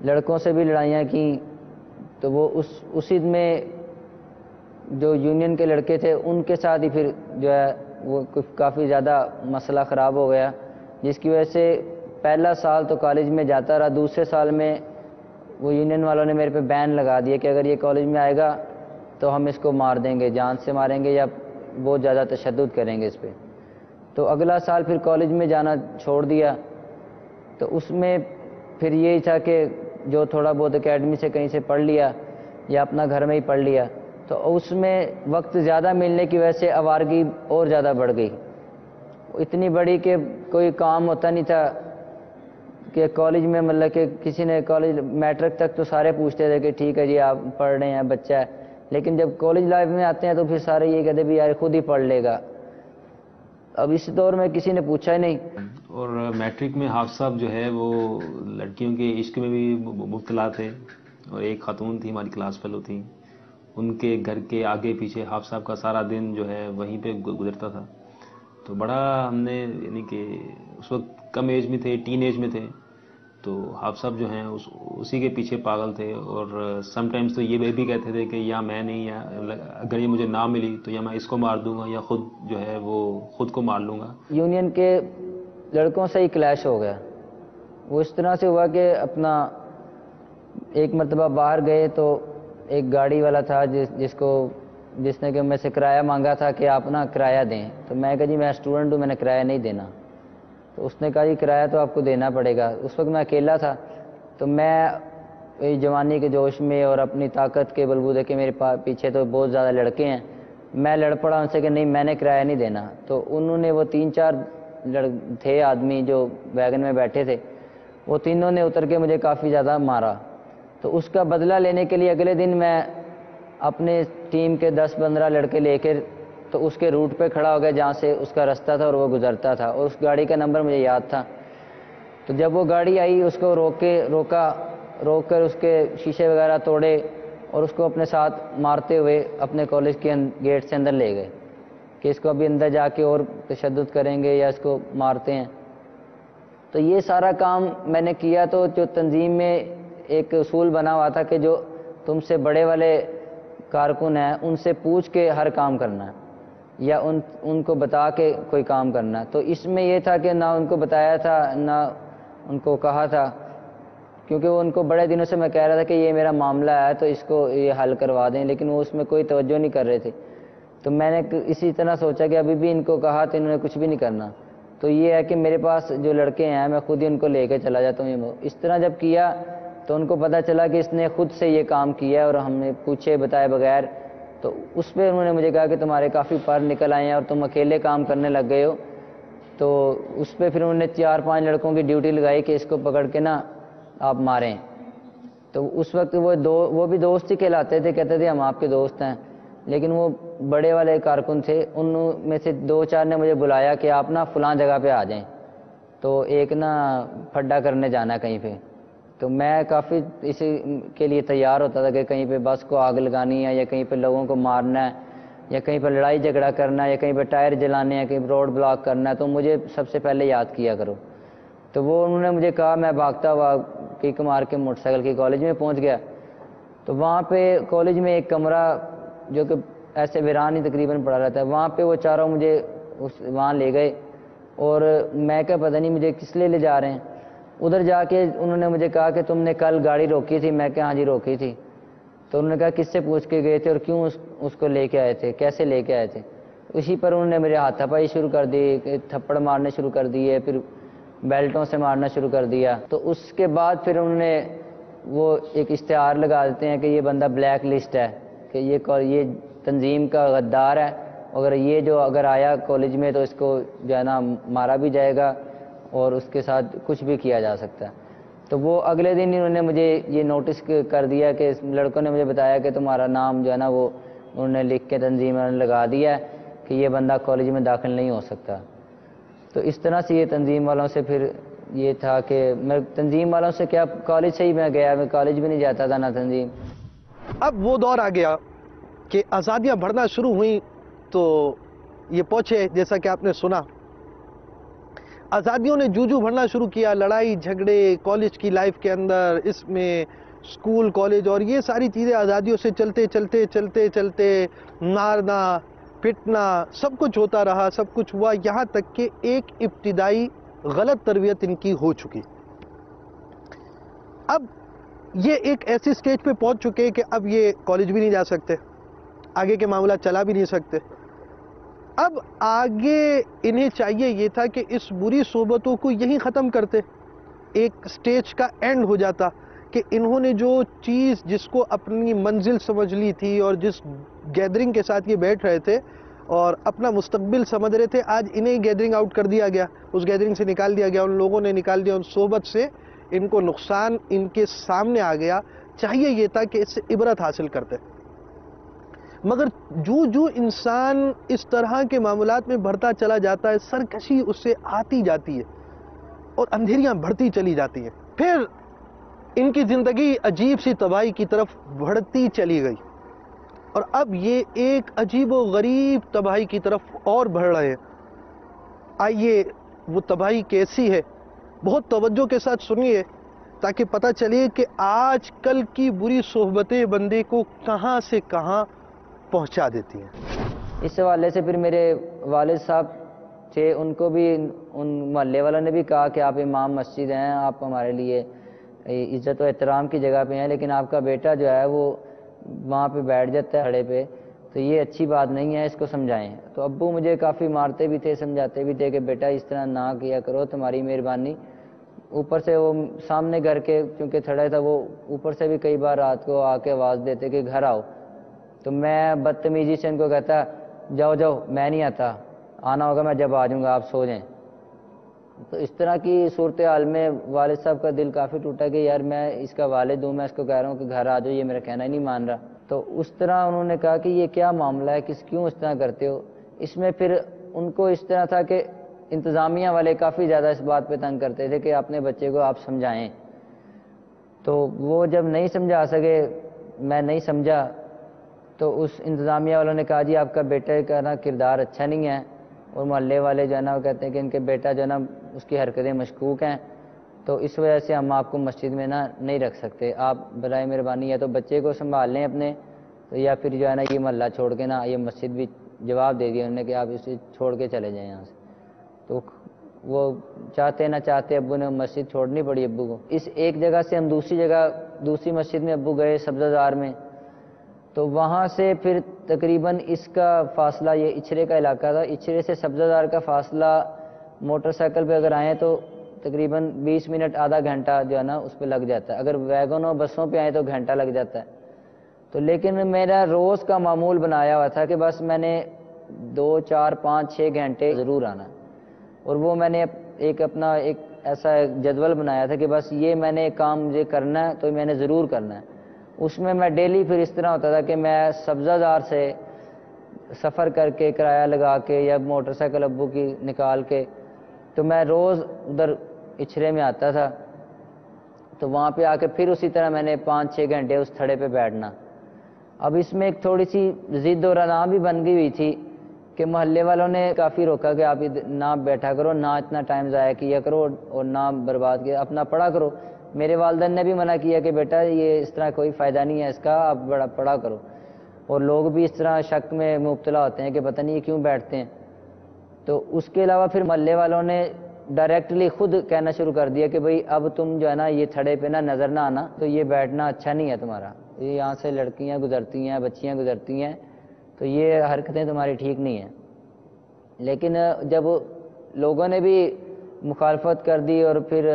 لڑکوں سے بھی لڑائیاں کی، تو وہ اسی میں جو یونین کے لڑکے تھے ان کے ساتھ ہی پھر جو ہے وہ کافی زیادہ مسئلہ خراب ہو گیا، جس کی وجہ سے پہلا سال تو کالج میں جاتا رہا، دوسرے سال میں وہ یونین والوں نے میرے پہ بین لگا دیا کہ اگر یہ کالج میں آئے گا تو ہم اس کو مار دیں گے، جان سے ماریں گے یا بہت زیادہ تشدد کریں گے اس پہ. تو اگلا سال پھر کالج میں جانا چھوڑ دیا. تو اس میں پھر یہی تھا کہ جو تھوڑا بہت اکیڈمی سے کہیں سے پڑھ لیا یا اپنا گھر میں ہی پڑھ لیا، تو اس میں وقت زیادہ ملنے کی وجہ سے آوارگی اور زیادہ بڑھ گئی، اتنی بڑی کہ کوئی کام ہوتا نہیں تھا کہ کالج میں مطلب کہ کسی نے کالج میٹرک تک تو سارے پوچھتے تھے کہ ٹھیک ہے جی آپ پڑھ رہے ہیں بچہ ہے، لیکن جب کالج لائف میں آتے ہیں تو پھر سارے یہ کہتے بھی یار خود ہی پڑھ لے گا. اب اس دور میں کسی نے پوچھا ہی نہیں. اور میٹرک میں حافظ صاحب جو ہے وہ لڑکیوں کے عشق میں بھی مبتلا تھے، اور ایک خاتون تھی ہماری کلاس فیلو تھی، ان کے گھر کے آگے پیچھے حافظ صاحب کا سارا دن جو ہے وہیں پہ گزرتا تھا. تو بڑا ہم نے یعنی کہ اس وقت کم ایج میں تھے، ٹین ایج میں تھے، تو حافظ صاحب جو ہیں اسی کے پیچھے پاگل تھے. اور سم ٹائمز تو یہ بھی کہتے تھے کہ یا میں نہیں، یا اگر یہ مجھے نہ ملی تو یا میں اس کو مار دوں گا یا خود جو ہے وہ خود کو مار لوں گا. یونین کے لڑکوں سے ہی کلیش ہو گیا. وہ اس طرح سے ہوا کہ اپنا ایک مرتبہ باہر گئے تو ایک گاڑی والا تھا جس نے کہ میں سے کرایہ مانگا تھا کہ آپ نا کرایہ دیں. تو میں کہا جی میں اسٹوڈنٹ ہوں، میں نے کرایہ نہیں دینا. تو اس نے کہا جی کرایہ تو آپ کو دینا پڑے گا. اس وقت میں اکیلا تھا، تو میں جوانی کے جوش میں اور اپنی طاقت کے بلبوتے کے میرے پیچھے تو بہت زیادہ لڑکے ہیں، میں لڑ پڑا ان سے کہ نہیں میں نے کرایہ نہیں دینا. تو انہوں نے وہ 3-4 تھے آدمی جو ویگن میں بیٹھے تھے، وہ تینوں نے اتر کے مجھے کافی زیادہ مارا. تو اس کا بدلہ لینے کے لیے اگلے دن میں اپنے ٹیم کے 10-15 لڑکے لے کر تو اس کے روٹ پہ کھڑا ہو گیا جہاں سے اس کا رستہ تھا اور وہ گزرتا تھا، اور اس گاڑی کا نمبر مجھے یاد تھا. تو جب وہ گاڑی آئی اس کو روک کر اس کے شیشے وغیرہ توڑے اور اس کو اپنے ساتھ مارتے ہوئے اپنے کالج کے گیٹ سے اندر لے گئے کہ اس کو ابھی اندر جا کے اور تشدد کریں گے یا اس کو مارتے ہیں. تو یہ سارا کام میں نے کیا. تو جو تنظیم میں ایک اصول بنا ہوا تھا کہ جو تم سے بڑے والے کارکن ہیں ان سے پوچھ کے ہر کام کرنا ہے یا ان کو بتا کے کوئی کام کرنا ہے. تو اس میں یہ تھا کہ نہ ان کو بتایا تھا نہ ان کو کہا تھا، کیونکہ وہ ان کو بڑے دنوں سے میں کہہ رہا تھا کہ یہ میرا معاملہ ہے تو اس کو یہ حل کروا دیں، لیکن وہ اس میں کوئی توجہ نہیں کر رہے تھے. تو میں نے اسی طرح سوچا کہ ابھی بھی ان کو کہا تو انہوں نے کچھ بھی نہیں کرنا. تو یہ ہے کہ میرے پاس جو لڑکے ہیں میں خود ہی ان کو لے کے چلا جاتا ہوں. اس طرح جب کیا تو ان کو پتہ چلا کہ اس نے خود سے یہ کام کیا ہے اور ہم نے پوچھے بتائے بغیر. تو اس پہ انہوں نے مجھے کہا کہ تمہارے کافی پر نکل آئے ہیں اور تم اکیلے کام کرنے لگ گئے ہو. تو اس پہ پھر انہوں نے 4-5 لڑکوں کی ڈیوٹی لگائی کہ اس کو پکڑ کے نا آپ ماریں. تو اس وقت وہ بھی دوست ہی کہلاتے تھے، کہتے تھے ہم آپ کے دوست ہیں، لیکن وہ بڑے والے کارکن تھے. ان میں سے 2-4 نے مجھے بلایا کہ آپ نا فلاں جگہ پہ آ جائیں، تو ایک نا پھڈا کرنے جانا کہیں پہ. تو میں کافی اسی کے لیے تیار ہوتا تھا کہ کہیں پہ بس کو آگ لگانی ہے یا کہیں پہ لوگوں کو مارنا ہے یا کہیں پہ لڑائی جھگڑا کرنا ہے یا کہیں پہ ٹائر جلانے ہیں، کہیں روڈ بلاک کرنا ہے، تو مجھے سب سے پہلے یاد کیا کرو. تو وہ انہوں نے مجھے کہا، میں بھاگتا ہوا کیک مار کے موٹر سائیکل کی کالج میں پہنچ گیا. تو وہاں پہ کالج میں ایک کمرہ جو کہ ایسے ویران ہی تقریباً پڑا رہتا ہے، وہاں پہ وہ چاروں مجھے وہاں لے گئے. اور میں کہا پتہ نہیں مجھے کس لیے لے جا رہے ہیں. ادھر جا کے انہوں نے مجھے کہا کہ تم نے کل گاڑی روکی تھی. میں کہا ہاں جی روکی تھی. تو انہوں نے کہا کس سے پوچھ کے گئے تھے اور کیوں اس کو لے کے آئے تھے، کیسے لے کے آئے تھے. اسی پر انہوں نے میرے ہاتھ پائی شروع کر دی، تھپڑ مارنے شروع کر دیے، پھر بیلٹوں سے مارنا شروع کر دیا. تو اس کے بعد پھر انہوں نے وہ ایک اشتہار لگا دیتے ہیں کہ یہ بندہ بلیک لسٹ ہے، کہ یہ تنظیم کا غدار ہے، اگر یہ جو اگر آیا کالج میں تو اس کو جو ہے نا مارا بھی جائے گا اور اس کے ساتھ کچھ بھی کیا جا سکتا ہے۔ تو وہ اگلے دن انہوں نے مجھے یہ نوٹس کر دیا کہ اس لڑکوں نے مجھے بتایا کہ تمہارا نام جو ہے نا وہ انہوں نے لکھ کے تنظیم میں لگا دیا ہے کہ یہ بندہ کالج میں داخل نہیں ہو سکتا۔ تو اس طرح سے یہ تنظیم والوں سے پھر یہ تھا کہ میں تنظیم والوں سے کیا کالج سے ہی میں گیا، میں کالج بھی نہیں جاتا تھا نہ تنظیم۔ اب وہ دور آ گیا کہ آزادیاں بڑھنا شروع ہوئیں تو یہ پہنچے جیسا کہ آپ نے سنا، آزادیوں نے جوجو بھرنا شروع کیا، لڑائی جھگڑے کالج کی لائف کے اندر، اس میں اسکول کالج اور یہ ساری چیزیں آزادیوں سے چلتے چلتے چلتے چلتے مارنا پٹنا سب کچھ ہوتا رہا، سب کچھ ہوا، یہاں تک کہ ایک ابتدائی غلط تربیت ان کی ہو چکی۔ اب یہ ایک ایسی سٹیج پہ پہنچ چکے کہ اب یہ کالج بھی نہیں جا سکتے، آگے کے معاملات چلا بھی نہیں سکتے۔ اب آگے انہیں چاہیے یہ تھا کہ اس بری صحبتوں کو یہیں ختم کرتے، ایک سٹیج کا اینڈ ہو جاتا کہ انہوں نے جو چیز جس کو اپنی منزل سمجھ لی تھی اور جس گیدرنگ کے ساتھ یہ بیٹھ رہے تھے اور اپنا مستقبل سمجھ رہے تھے، آج انہیں گیدرنگ آؤٹ کر دیا گیا، اس گیدرنگ سے نکال دیا گیا، ان لوگوں نے نکال دیا، ان صحبت سے ان کو نقصان ان کے سامنے آ گیا۔ چاہیے یہ تھا کہ اس سے عبرت حاصل کرتے، مگر جو جو انسان اس طرح کے معاملات میں بڑھتا چلا جاتا ہے، سرکشی اس سے آتی جاتی ہے اور اندھیریاں بڑھتی چلی جاتی ہیں، پھر ان کی زندگی عجیب سی تباہی کی طرف بڑھتی چلی گئی، اور اب یہ ایک عجیب و غریب تباہی کی طرف اور بڑھ رہے ہیں۔ آئیے وہ تباہی کیسی ہے بہت توجہ کے ساتھ سنیے تاکہ پتہ چلے کہ آج کل کی بری صحبتیں بندے کو کہاں سے کہاں پہنچا دیتی ہیں۔ اس حوالے سے پھر میرے والد صاحب تھے، ان کو بھی ان محلے والوں نے بھی کہا کہ آپ امام مسجد ہیں، آپ ہمارے لیے عزت و احترام کی جگہ پہ ہیں، لیکن آپ کا بیٹا جو ہے وہ وہاں پہ بیٹھ جاتا ہے کھڑے پہ، تو یہ اچھی بات نہیں ہے، اس کو سمجھائیں۔ تو ابو مجھے کافی مارتے بھی تھے، سمجھاتے بھی تھے کہ بیٹا اس طرح نہ کیا کرو، تمہاری مہربانی۔ اوپر سے وہ سامنے گھر کے چونکہ تھڑا تھا، وہ اوپر سے بھی کئی بار رات کو آ کے آواز دیتے کہ گھر آؤ، تو میں بدتمیزی سے ان کو کہتا جاؤ جاؤ میں نہیں آتا، آنا ہوگا میں جب آ جاؤں گا، آپ سو جائیں۔ تو اس طرح کی صورتحال میں والد صاحب کا دل کافی ٹوٹا کہ یار میں اس کا والد ہوں، میں اس کو کہہ رہا ہوں کہ گھر آ جاؤ، یہ میرا کہنا ہی نہیں مان رہا۔ تو اس طرح انہوں نے کہا کہ یہ کیا معاملہ ہے، کیوں اس طرح کرتے ہو۔ اس میں پھر ان کو اس طرح تھا کہ انتظامیہ والے کافی زیادہ اس بات پہ تنگ کرتے تھے کہ اپنے بچے کو آپ سمجھائیں، تو وہ جب نہیں سمجھا سکے، میں نہیں سمجھا، تو اس انتظامیہ والوں نے کہا جی آپ کا بیٹا کا نا کردار اچھا نہیں ہے، اور محلے والے جو ہے نا وہ کہتے ہیں کہ ان کے بیٹا جو ہے نا اس کی حرکتیں مشکوک ہیں، تو اس وجہ سے ہم آپ کو مسجد میں نا نہیں رکھ سکتے، آپ برائے مہربانی یا تو بچے کو سنبھال لیں اپنے، تو یا پھر جو ہے نا یہ محلہ چھوڑ کے نا، یہ مسجد بھی جواب دے دیا انہوں نے کہ آپ اسے چھوڑ کے چلے جائیں یہاں سے۔ تو وہ چاہتے نہ چاہتے ابو نے مسجد چھوڑنی پڑی ابو کو۔ اس ایک جگہ سے ہم دوسری مسجد میں ابو گئے سبزہ زار میں، تو وہاں سے پھر تقریباً اس کا فاصلہ، یہ اچھرے کا علاقہ تھا، اچھرے سے سبزہ زار کا فاصلہ موٹر سائیکل پہ اگر آئیں تو تقریباً 20 منٹ آدھا گھنٹہ جو ہے نا اس پہ لگ جاتا ہے، اگر ویگنوں بسوں پہ آئیں تو گھنٹہ لگ جاتا ہے۔ تو لیکن میرا روز کا معمول بنایا ہوا تھا کہ بس میں نے 2 4 5 6 گھنٹے ضرور آنا، اور وہ میں نے اپنا ایک ایسا جدول بنایا تھا کہ بس یہ میں نے کام مجھے کرنا ہے تو میں نے ضرور کرنا ہے۔ اس میں ڈیلی پھر اس طرح ہوتا تھا کہ میں سبزہ زار سے سفر کر کے کرایہ لگا کے یا موٹر سائیکل ابو کی نکال کے، تو میں روز ادھر اچھرے میں آتا تھا، تو وہاں پہ آ کے پھر اسی طرح میں نے 5 6 گھنٹے اس تھڑے پہ بیٹھنا۔ اب اس میں ایک تھوڑی سی ضد اور انا بھی بن گئی ہوئی تھی کہ محلے والوں نے کافی روکا کہ آپ نہ بیٹھا کرو، نہ اتنا ٹائم ضائع کیا کرو اور نہ برباد کیا، اپنا پڑھا کرو۔ میرے والدین نے بھی منع کیا کہ بیٹا یہ اس طرح کوئی فائدہ نہیں ہے اس کا، آپ بڑا پڑھا کرو، اور لوگ بھی اس طرح شک میں مبتلا ہوتے ہیں کہ پتہ نہیں یہ کیوں بیٹھتے ہیں۔ تو اس کے علاوہ پھر محلے والوں نے ڈائریکٹلی خود کہنا شروع کر دیا کہ بھئی اب تم جو ہے نا یہ تھڑے پہ نا نظر نہ آنا، تو یہ بیٹھنا اچھا نہیں ہے تمہارا، یہ یہاں سے لڑکیاں گزرتی ہیں، بچیاں گزرتی ہیں، تو یہ حرکتیں تمہاری ٹھیک نہیں ہیں۔ لیکن جب لوگوں نے بھی مخالفت کر دی اور پھر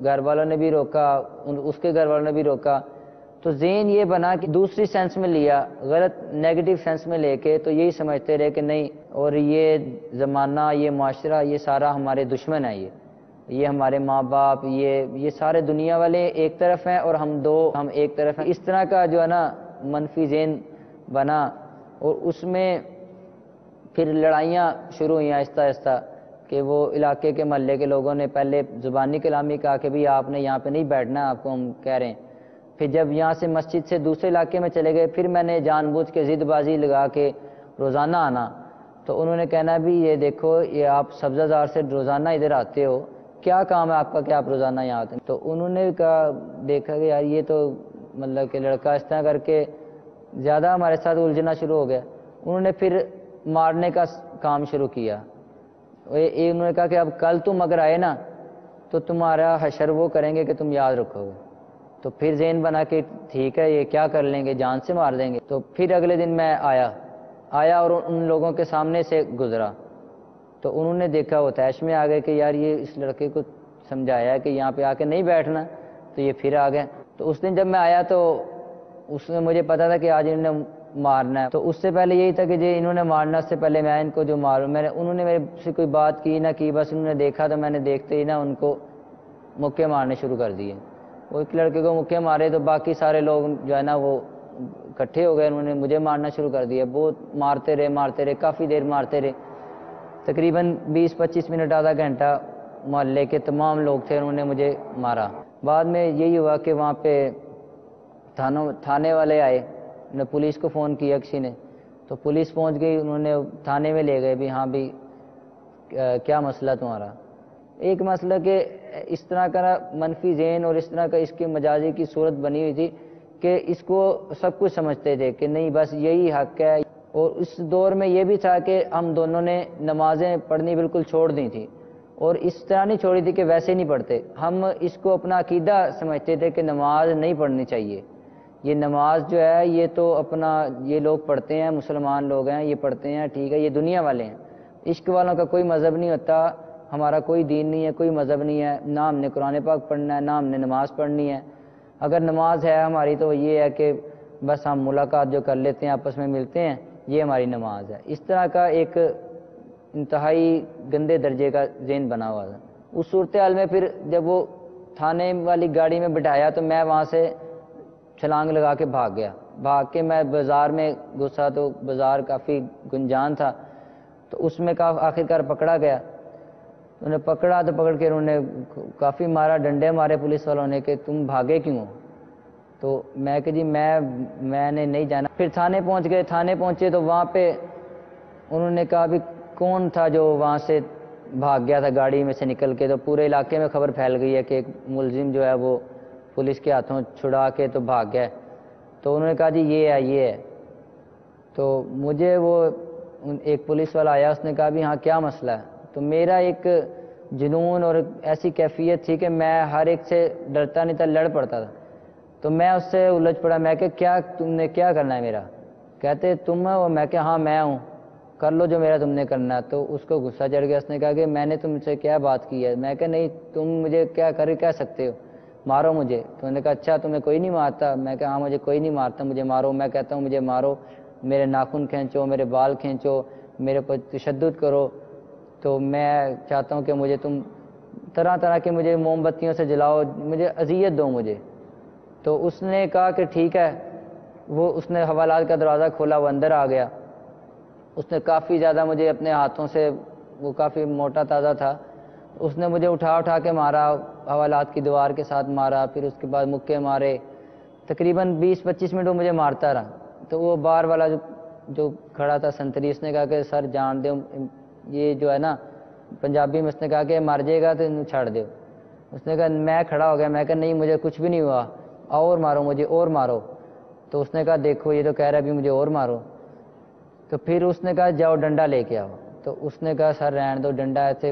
گھر والوں نے بھی روکا، اس کے گھر والوں نے بھی روکا، تو ذہن یہ بنا کہ دوسری سینس میں لیا، غلط نیگیٹو سینس میں لے کے تو یہی سمجھتے رہے کہ نہیں، اور یہ زمانہ، یہ معاشرہ، یہ سارا ہمارے دشمن ہے، یہ ہمارے ماں باپ، یہ سارے دنیا والے ایک طرف ہیں اور ہم ایک طرف ہیں. اس طرح کا جو ہے نا منفی ذہن بنا، اور اس میں پھر لڑائیاں شروع ہوئیں آہستہ آہستہ کہ وہ علاقے کے محلے کے لوگوں نے پہلے زبانی کلامی کہا کہ بھی آپ نے یہاں پہ نہیں بیٹھنا، آپ کو ہم کہہ رہے ہیں. پھر جب یہاں سے مسجد سے دوسرے علاقے میں چلے گئے، پھر میں نے جان بوجھ کے ضد بازی لگا کے روزانہ آنا. تو انہوں نے کہنا بھی یہ دیکھو، یہ آپ سبزہ زار سے روزانہ ادھر آتے ہو، کیا کام ہے آپ کا کہ آپ روزانہ یہاں آتے ہیں؟ تو انہوں نے کہا، دیکھا کہ یار یہ تو مطلب کہ لڑکا اس طرح کر کے زیادہ ہمارے ساتھ الجھنا شروع ہو گیا. انہوں نے پھر مارنے کا کام شروع کیا. انہوں نے کہا کہ اب کل تم اگر آئے نا تو تمہارا حشر وہ کریں گے کہ تم یاد رکھو گے. تو پھر ذہن بنا کہ ٹھیک ہے، یہ کیا کر لیں گے، جان سے مار دیں گے. تو پھر اگلے دن میں آیا اور ان لوگوں کے سامنے سے گزرا. تو انہوں نے دیکھا، وہ تیش میں آ گئے کہ یار یہ اس لڑکے کو سمجھایا ہے کہ یہاں پہ آ کے نہیں بیٹھنا، تو یہ پھر آ گئے. تو اس دن جب میں آیا تو اس میں مجھے پتا تھا کہ آج انہوں نے مارنا ہے. تو اس سے پہلے یہی تھا کہ جی انہوں نے مارنا سے پہلے میں ان کو جو ماروں. انہوں نے میرے سے کوئی بات کی نہ کی، بس انہوں نے دیکھا تو میں نے دیکھتے ہی نا ان کو مکے مارنے شروع کر دیے. وہ ایک لڑکے کو مکے مارے تو باقی سارے لوگ جو ہے نا وہ اکٹھے ہو گئے، انہوں نے مجھے مارنا شروع کر دیا. بہت مارتے رہے، کافی دیر مارتے رہے، تقریباً 20-25 منٹ، آدھا گھنٹہ. محلے کے تمام لوگ تھے، انہوں نے مجھے مارا. بعد میں یہی ہوا کہ وہاں پہ تھانے والے آئے، انہوں نے پولیس کو فون کیا کسی نے، تو پولیس پہنچ گئی. انہوں نے تھانے میں لے گئے بھی ہاں بھی کیا مسئلہ تمہارا. ایک مسئلہ کہ اس طرح کا منفی ذہن اور اس طرح کا اس کی مجازی کی صورت بنی ہوئی تھی کہ اس کو سب کچھ سمجھتے تھے کہ نہیں بس یہی حق ہے. اور اس دور میں یہ بھی تھا کہ ہم دونوں نے نمازیں پڑھنی بالکل چھوڑ دی تھی، اور اس طرح نہیں چھوڑی تھی کہ ویسے نہیں پڑھتے. ہم اس کو اپنا عقیدہ سمجھتے تھے کہ نماز نہیں پڑھنی چاہیے. یہ نماز جو ہے یہ تو اپنا یہ لوگ پڑھتے ہیں، مسلمان لوگ ہیں یہ پڑھتے ہیں، ٹھیک ہے، یہ دنیا والے ہیں. عشق والوں کا کوئی مذہب نہیں ہوتا، ہمارا کوئی دین نہیں ہے، کوئی مذہب نہیں ہے. نہ ہم نے قرآن پاک پڑھنا ہے، نہ ہم نے نماز پڑھنی ہے. اگر نماز ہے ہماری تو یہ ہے کہ بس ہم ملاقات جو کر لیتے ہیں، آپس میں ملتے ہیں، یہ ہماری نماز ہے. اس طرح کا ایک انتہائی گندے درجے کا ذہن بنا ہوا تھا. اس صورتحال میں پھر جب وہ تھانے والی گاڑی میں بٹھایا تو میں وہاں سے چھلانگ لگا کے بھاگ کے میں بازار میں گھسا. تو بازار کافی گنجان تھا، تو اس میں آخرکار پکڑا گیا. انہوں نے پکڑا تو پکڑ کے انہوں نے کافی مارا، ڈنڈے مارے پولیس والوں نے کہ تم بھاگے کیوں؟ تو میں کہ جی میں نے نہیں جانا. پھر تھانے پہنچ گئے. تھانے پہنچے تو وہاں پہ انہوں نے کہا بھی کون تھا جو وہاں سے بھاگ گیا تھا گاڑی میں سے نکل کے. تو پورے علاقے میں خبر پھیل گئی ہے کہ ایک ملزم جو ہے وہ پولیس کے ہاتھوں چھڑا کے تو بھاگ گیا. تو انہوں نے کہا جی یہ ہے. تو مجھے وہ ایک پولیس والا آیا، اس نے کہا بھی ہاں کیا مسئلہ ہے. تو میرا ایک جنون اور ایسی کیفیت تھی کہ میں ہر ایک سے ڈرتا نہیں تھا، لڑ پڑتا تھا. تو میں اس سے الجھ پڑا. میں کہ کیا تم نے کیا کرنا ہے میرا؟ کہتے تم ہو؟ میں کہ ہاں میں ہوں، کر لو جو میرا تم نے کرنا ہے. تو اس کو غصہ چڑھ گیا. اس نے کہا کہ میں نے تم سے کیا بات کی ہے؟ میں کہ نہیں، تم مجھے کیا کہہ سکتے ہو، مارو مجھے. تو انہوں نے کہا اچھا تمہیں کوئی نہیں مارتا؟ میں کہ ہاں مجھے کوئی نہیں مارتا، مجھے مارو. میں کہتا ہوں مجھے مارو، میرے ناخن کھینچو، میرے بال کھینچو، میرے پر تشدد کرو. تو میں چاہتا ہوں کہ مجھے تم طرح طرح کے مجھے موم بتیوں سے جلاؤ، مجھے اذیت دو مجھے. تو اس نے کہا کہ ٹھیک ہے. اس نے حوالات کا دروازہ کھولا، وہ اندر آ گیا. اس نے کافی زیادہ مجھے اپنے ہاتھوں سے، وہ کافی موٹا تازہ تھا، اس نے مجھے اٹھا کے مارا، حوالات کی دیوار کے ساتھ مارا. پھر اس کے بعد مکے مارے. تقریباً 20-25 منٹ وہ مجھے مارتا رہا. تو وہ بار والا جو کھڑا تھا سنتری، اس نے کہا کہ سر جان دو، یہ جو ہے نا پنجابی میں اس نے کہا کہ مر جائے گا تو انہوں چھاڑ دو. اس نے کہا، میں کھڑا ہو گیا، میں کہا نہیں مجھے کچھ بھی نہیں ہوا، اور مارو مجھے اور مارو. تو اس نے کہا دیکھو یہ تو کہہ رہا ہے بھی مجھے اور مارو. تو پھر اس نے کہا جاؤ ڈنڈا لے کے آؤ. تو اس نے کہا سر رہن دو، ڈنڈا ایسے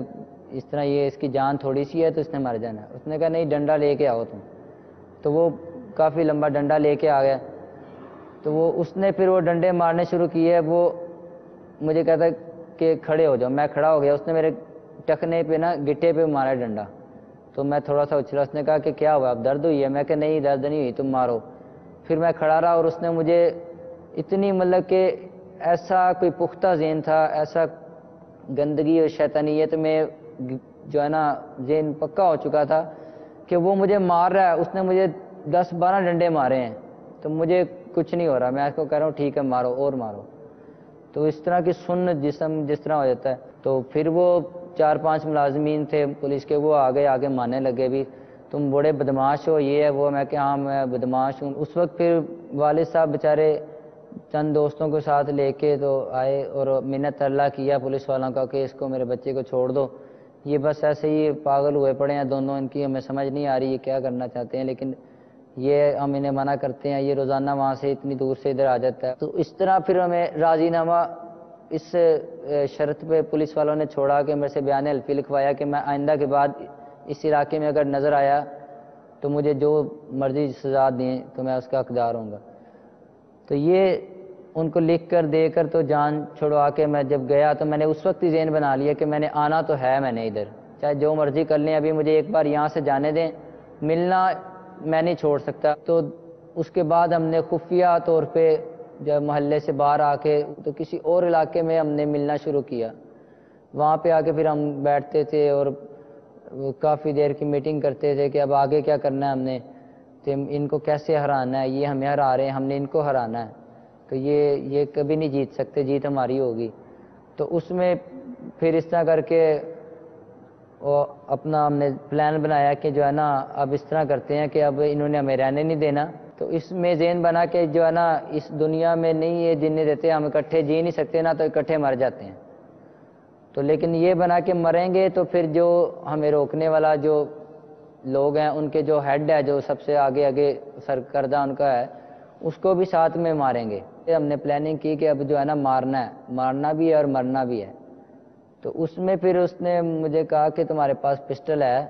اس طرح یہ اس کی جان تھوڑی سی ہے تو اس نے مر جانا ہے. اس نے کہا نہیں ڈنڈا لے کے آؤ تم. تو وہ کافی لمبا ڈنڈا لے کے آ گیا. تو اس نے پھر وہ ڈنڈے مارنے شروع کیے. وہ مجھے کہتا کہ کھڑے ہو جاؤ. میں کھڑا ہو گیا. اس نے میرے ٹخنے پہ نا گٹے پہ مارا ڈنڈا. تو میں تھوڑا سا اچھلا. اس نے کہا کہ کیا ہوا، اب درد ہوئی ہے؟ میں کہ نہیں درد نہیں ہوئی، تم مارو. پھر میں کھڑا رہا اور اس نے مجھے اتنی مطلب کہ ایسا کوئی پختہ ذہن تھا، ایسا گندگی اور شیطانیت میں جو ہے نا ذہن پکا ہو چکا تھا کہ وہ مجھے مار رہا ہے. اس نے مجھے 10-12 ڈنڈے مارے ہیں تو مجھے کچھ نہیں ہو رہا. میں اس کو کہہ رہا ہوں ٹھیک ہے مارو اور مارو. تو اس طرح کی سن جسم جس طرح ہو جاتا ہے. تو پھر وہ 4-5 ملازمین تھے پولیس کے، وہ آگے ماننے لگے بھی تم بڑے بدماش ہو، یہ ہے وہ. میں کہ ہاں میں بدماش ہوں. اس وقت پھر والد صاحب بیچارے چند دوستوں کے ساتھ لے کے تو آئے اور منت اللہ کیا پولیس والوں کا کہ اس کو میرے بچے کو چھوڑ دو، یہ بس ایسے ہی پاگل ہوئے پڑے ہیں دونوں، ان کی ہمیں سمجھ نہیں آ رہی یہ کیا کرنا چاہتے ہیں. لیکن یہ ہم انہیں منع کرتے ہیں، یہ روزانہ وہاں سے اتنی دور سے ادھر آ جاتا ہے. تو اس طرح پھر ہمیں راضی نامہ اس شرط پہ پولیس والوں نے چھوڑا کہ میرے سے بیان حلفی لکھوایا کہ میں آئندہ کے بعد اس علاقے میں اگر نظر آیا تو مجھے جو مرضی سزا دیں تو میں اس کا حقدار ہوں گا. تو یہ ان کو لکھ کر دے کر تو جان چھڑوا کے میں جب گیا تو میں نے اس وقت ہی ذہن بنا لیا کہ میں نے آنا تو ہے، میں نے ادھر چاہے جو مرضی کر لیں، ابھی مجھے ایک بار یہاں سے جانے دیں، ملنا میں نہیں چھوڑ سکتا. تو اس کے بعد ہم نے خفیہ طور پہ جب محلے سے باہر آ کے تو کسی اور علاقے میں ہم نے ملنا شروع کیا. وہاں پہ آ کے پھر ہم بیٹھتے تھے اور کافی دیر کی میٹنگ کرتے تھے کہ اب آگے کیا کرنا ہے، ہم نے کہ ان کو کیسے ہرانا ہے، یہ ہمیں ہرا رہے ہیں، ہم نے ان کو ہرانا ہے، تو یہ کبھی نہیں جیت سکتے، جیت ہماری ہوگی. تو اس میں پھر اس طرح کر کے اپنا ہم نے پلان بنایا کہ جو ہے نا اب اس طرح کرتے ہیں کہ اب انہوں نے ہمیں رہنے نہیں دینا. تو اس میں ذہن بنا کہ جو ہے نا اس دنیا میں نہیں یہ جننے دیتے، ہم اکٹھے جی نہیں سکتے نا، تو اکٹھے مر جاتے ہیں. تو لیکن یہ بنا کہ مریں گے تو پھر جو ہمیں روکنے والا جو لوگ ہیں ان کے جو ہیڈ ہے، جو سب سے آگے سرکردہ ان کا ہے، اس کو بھی ساتھ میں ماریں گے. ہم نے پلاننگ کی کہ اب جو ہے نا مارنا بھی ہے اور مرنا بھی ہے. تو اس میں پھر اس نے مجھے کہا کہ تمہارے پاس پسٹل ہے،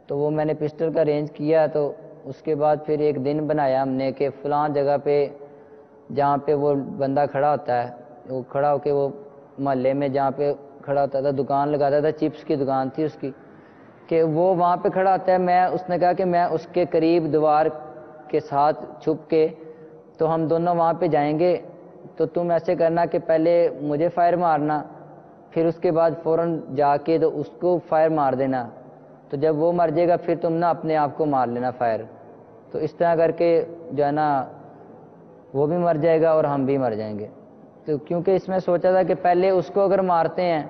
تو وہ میں نے پسٹل کا ارینج کیا. تو اس کے بعد پھر ایک دن بنایا ہم نے کہ فلاں جگہ پہ جہاں پہ وہ بندہ کھڑا ہوتا ہے، وہ کھڑا ہو کے وہ محلے میں جہاں پہ کھڑا ہوتا تھا، دکان لگاتا تھا، چپس کی دکان تھی اس کی، کہ وہ وہاں پہ کھڑا ہوتا ہے. اس نے کہا کہ میں اس کے قریب دیوار کے ساتھ چھپ کے تو ہم دونوں وہاں پہ جائیں گے. تو تم ایسے کرنا کہ پہلے مجھے فائر مارنا، پھر اس کے بعد فوراً جا کے تو اس کو فائر مار دینا. تو جب وہ مر جائے گا پھر تم نا اپنے آپ کو مار لینا فائر. تو اس طرح کر کے جو ہے نا وہ بھی مر جائے گا اور ہم بھی مر جائیں گے. تو کیونکہ اس میں سوچا تھا کہ پہلے اس کو اگر مارتے ہیں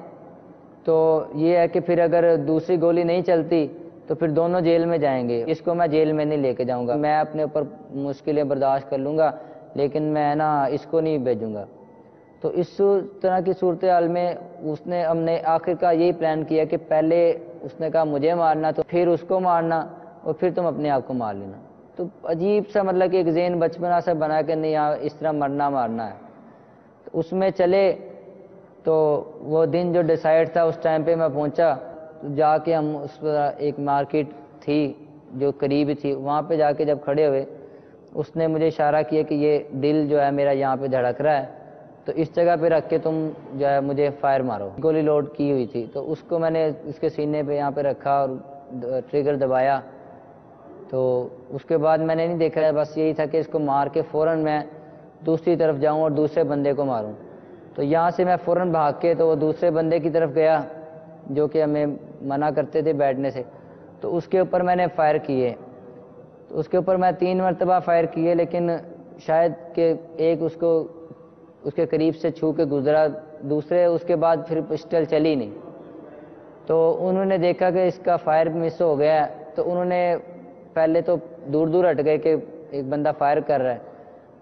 تو یہ ہے کہ پھر اگر دوسری گولی نہیں چلتی تو پھر دونوں جیل میں جائیں گے. اس کو میں جیل میں نہیں لے کے جاؤں گا، میں اپنے اوپر مشکلیں برداشت کر لوں گا، لیکن میں نا اس کو نہیں بھیجوں گا. تو اس طرح کی صورتحال میں ہم نے آخر کا یہی پلان کیا کہ پہلے اس نے کہا مجھے مارنا، تو پھر اس کو مارنا اور پھر تم اپنے آپ کو مار لینا. تو عجیب سا مطلب کہ ایک ذہن بچپنا سا بنا کہ نہیں اس طرح مارنا ہے. تو اس میں چلے. تو وہ دن جو ڈیسائیڈ تھا اس ٹائم پہ میں پہنچا، جا کے ہم اس پر ایک مارکیٹ تھی جو قریب تھی، وہاں پہ جا کے جب کھڑے ہوئے اس نے مجھے اشارہ کیا کہ یہ دل جو ہے میرا یہاں پہ دھڑک رہا ہے، تو اس جگہ پہ رکھ کے تم جو ہے مجھے فائر مارو. گولی لوڈ کی ہوئی تھی تو اس کو میں نے اس کے سینے پہ یہاں پہ رکھا اور ٹریگر دبایا. تو اس کے بعد میں نے نہیں دیکھا، بس یہی تھا کہ اس کو مار کے فوراً میں دوسری طرف جاؤں اور دوسرے بندے کو ماروں. تو یہاں سے میں فوراً بھاگ کے تو وہ دوسرے بندے کی طرف گیا جو کہ ہمیں منع کرتے تھے بیٹھنے سے. تو اس کے اوپر میں نے فائر کیے. تو اس کے اوپر میں 3 مرتبہ فائر کیے، لیکن شاید کہ ایک اس کے قریب سے چھو کے گزرا، دوسرے اس کے بعد پھر پسٹل چلی نہیں. تو انہوں نے دیکھا کہ اس کا فائر مس ہو گیا ہے، تو انہوں نے پہلے تو دور ہٹ گئے کہ ایک بندہ فائر کر رہا ہے.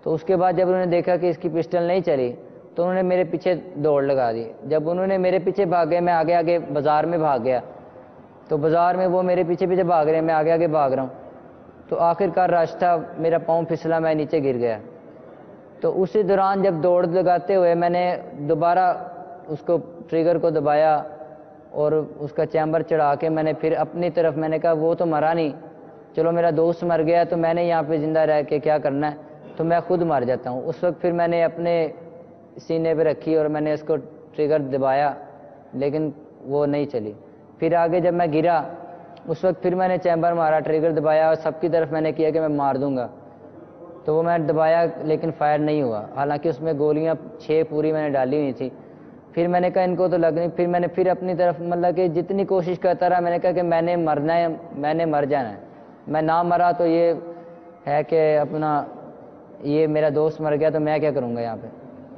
تو اس کے بعد جب انہوں نے دیکھا کہ اس کی پسٹل نہیں چلی تو انہوں نے میرے پیچھے دوڑ لگا دی. جب انہوں نے میرے پیچھے بھاگے، میں آگے بازار میں بھاگ گیا. تو بازار میں وہ میرے پیچھے بھاگ رہے ہیں، میں آگے بھاگ رہا ہوں. تو آخر کار رش تھا، میرا پاؤں پھسلا، میں نیچے گر گیا. تو اسی دوران جب دوڑ لگاتے ہوئے میں نے دوبارہ اس کو ٹریگر کو دبایا اور اس کا چیمبر چڑھا کے میں نے پھر اپنی طرف میں نے کہا وہ تو مرا نہیں، چلو میرا دوست مر گیا تو میں نے یہاں پہ زندہ رہ کے کیا کرنا ہے، تو میں خود مر جاتا ہوں. اس وقت پھر میں نے اپنے سینے پہ رکھی اور میں نے اس کو ٹریگر دبایا، لیکن وہ نہیں چلی. پھر آگے جب میں گرا اس وقت پھر میں نے چیمبر مارا، ٹریگر دبایا اور سب کی طرف میں نے کیا کہ میں مار دوں گا. تو وہ میں نے دبایا لیکن فائر نہیں ہوا، حالانکہ اس میں گولیاں 6 پوری میں نے ڈالی ہوئی تھی۔ پھر میں نے کہا ان کو تو لگ نہیں، پھر میں نے پھر اپنی طرف مطلب کہ جتنی کوشش کرتا رہا، میں نے کہا کہ میں نے مرنا ہے، میں نے مر جانا ہے، میں نہ مرا تو یہ ہے کہ اپنا یہ میرا دوست مر گیا تو میں کیا کروں گا یہاں پہ۔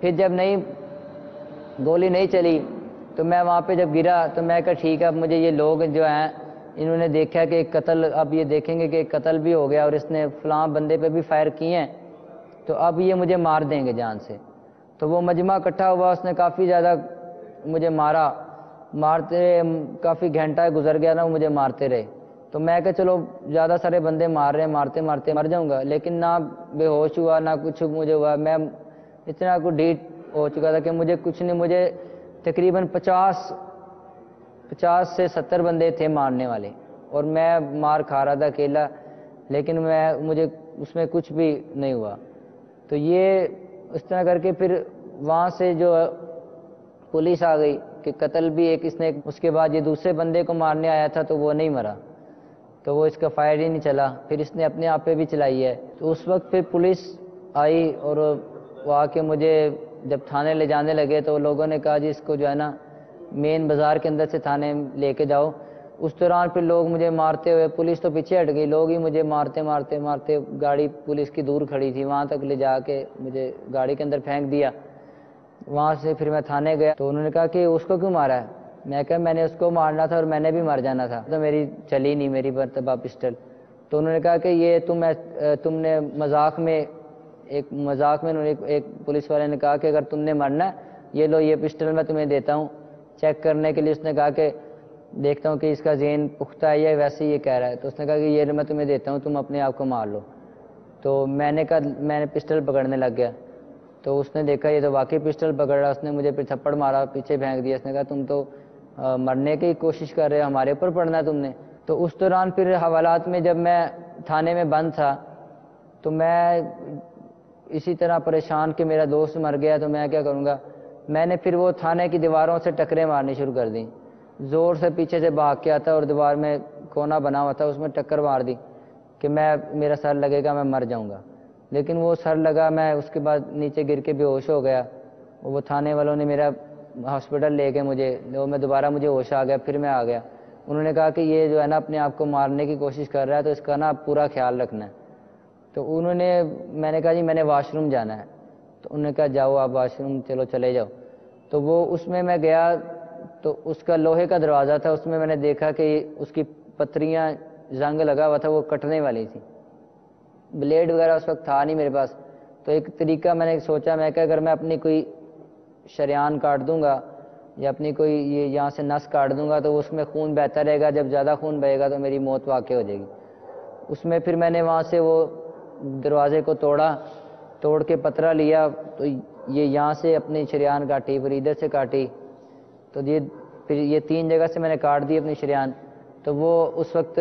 پھر جب نہیں گولی نہیں چلی تو میں وہاں پہ جب گرا تو میں کہا ٹھیک ہے، اب مجھے یہ لوگ جو ہیں انہوں نے دیکھا کہ ایک قتل، اب یہ دیکھیں گے کہ ایک قتل بھی ہو گیا اور اس نے فلاں بندے پہ بھی فائر کیے ہیں، تو اب یہ مجھے مار دیں گے جان سے۔ تو وہ مجمع اکٹھا ہوا، اس نے کافی زیادہ مجھے مارتے کافی گھنٹہ گزر گیا نا، وہ مجھے مارتے رہے۔ تو میں کہ چلو زیادہ سارے بندے مار رہے ہیں، مارتے مارتے مر جاؤں گا، لیکن نہ بے ہوش ہوا نہ کچھ مجھے ہوا، میں اتنا کو ڈیٹ ہو چکا تھا کہ مجھے کچھ نہیں، مجھے تقریباً 50 سے 70 بندے تھے مارنے والے اور میں مار کھا رہا تھا اکیلا، لیکن مجھے اس میں کچھ بھی نہیں ہوا۔ تو یہ اس طرح کر کے پھر وہاں سے جو پولیس آ گئی کہ قتل بھی ایک اس نے، اس کے بعد یہ دوسرے بندے کو مارنے آیا تھا تو وہ نہیں مرا، تو وہ اس کا فائر ہی نہیں چلا، پھر اس نے اپنے آپ پہ بھی چلائی ہے۔ تو اس وقت پھر پولیس آئی اور وہ آ کے مجھے جب تھانے لے جانے لگے تو لوگوں نے کہا جی اس کو جو ہے نا مین بازار کے اندر سے تھانے لے کے جاؤ۔ اس دوران پھر لوگ مجھے مارتے ہوئے، پولیس تو پیچھے ہٹ گئی، لوگ ہی مجھے مارتے مارتے مارتے، گاڑی پولیس کی دور کھڑی تھی وہاں تک لے جا کے مجھے گاڑی کے اندر پھینک دیا۔ وہاں سے پھر میں تھانے گیا تو انہوں نے کہا کہ اس کو کیوں مارا ہے؟ میں کہا میں نے اس کو مارنا تھا اور میں نے بھی مر جانا تھا، تو میری چلی نہیں میری مرتبہ پسٹل۔ تو انہوں نے کہا کہ یہ تم نے مذاق میں انہوں نے ایک پولیس والے نے کہا کہ اگر تم نے مرنا ہے یہ لو یہ پسٹل میں تمہیں دیتا ہوں چیک کرنے کے لیے۔ اس نے کہا کہ دیکھتا ہوں کہ اس کا ذہن پختہ ہے یا ویسے یہ کہہ رہا ہے، تو اس نے کہا کہ یہ میں تمہیں دیتا ہوں، تم اپنے آپ کو مار لو۔ تو میں نے کہا میں نے پسٹل پکڑنے لگ گیا، تو اس نے دیکھا یہ تو واقعی پسٹل پکڑ رہا، اس نے مجھے پھر تھپڑ مارا، پیچھے پھینک دیا۔ اس نے کہا تم تو مرنے کی کوشش کر رہے ہو، ہمارے اوپر پڑنا ہے تم نے۔ تو اس دوران پھر حوالات میں جب میں تھانے میں بند تھا تو میں اسی طرح پریشان کہ میرا دوست مر گیا تو میں کیا کروں گا۔ میں نے پھر وہ تھانے کی دیواروں سے ٹکریں مارنی شروع کر دیں، زور سے پیچھے سے بھاگ کے آتا اور دیوار میں کونا بنا ہوا تھا اس میں ٹکر مار دی کہ میرا سر لگے گا میں مر جاؤں گا، لیکن وہ سر لگا، میں اس کے بعد نیچے گر کے بے ہوش ہو گیا۔ وہ تھانے والوں نے میرا ہاسپٹل لے کے میں دوبارہ مجھے ہوش آ گیا، پھر میں آ گیا۔ انہوں نے کہا کہ یہ جو ہے نا اپنے آپ کو مارنے کی کوشش کر رہا ہے تو اس کا نا پورا خیال رکھنا ہے۔ تو میں نے کہا جی میں نے واش روم جانا ہے، تو انہوں نے کہا جاؤ آپ واش روم چلے جاؤ۔ تو وہ اس میں گیا تو اس کا لوہے کا دروازہ تھا، اس میں نے دیکھا کہ اس کی پتریاں زنگ لگا ہوا تھا، وہ کٹنے والی تھی، بلیڈ وغیرہ اس وقت تھا نہیں میرے پاس۔ تو ایک طریقہ میں نے سوچا، میں کہ اگر میں اپنی کوئی شریان کاٹ دوں گا یا اپنی کوئی یہاں سے نس کاٹ دوں گا تو اس میں خون بہتا رہے گا، جب زیادہ خون بہے گا تو میری موت واقع ہو جائے گی۔ اس میں پھر میں نے وہاں سے وہ دروازے کو توڑ کے پترا لیا، تو یہ یہاں سے اپنی شریان کاٹی، پھر ادھر سے کاٹی، تو پھر یہ 3 جگہ سے میں نے کاٹ دی اپنی شریان۔ تو وہ اس وقت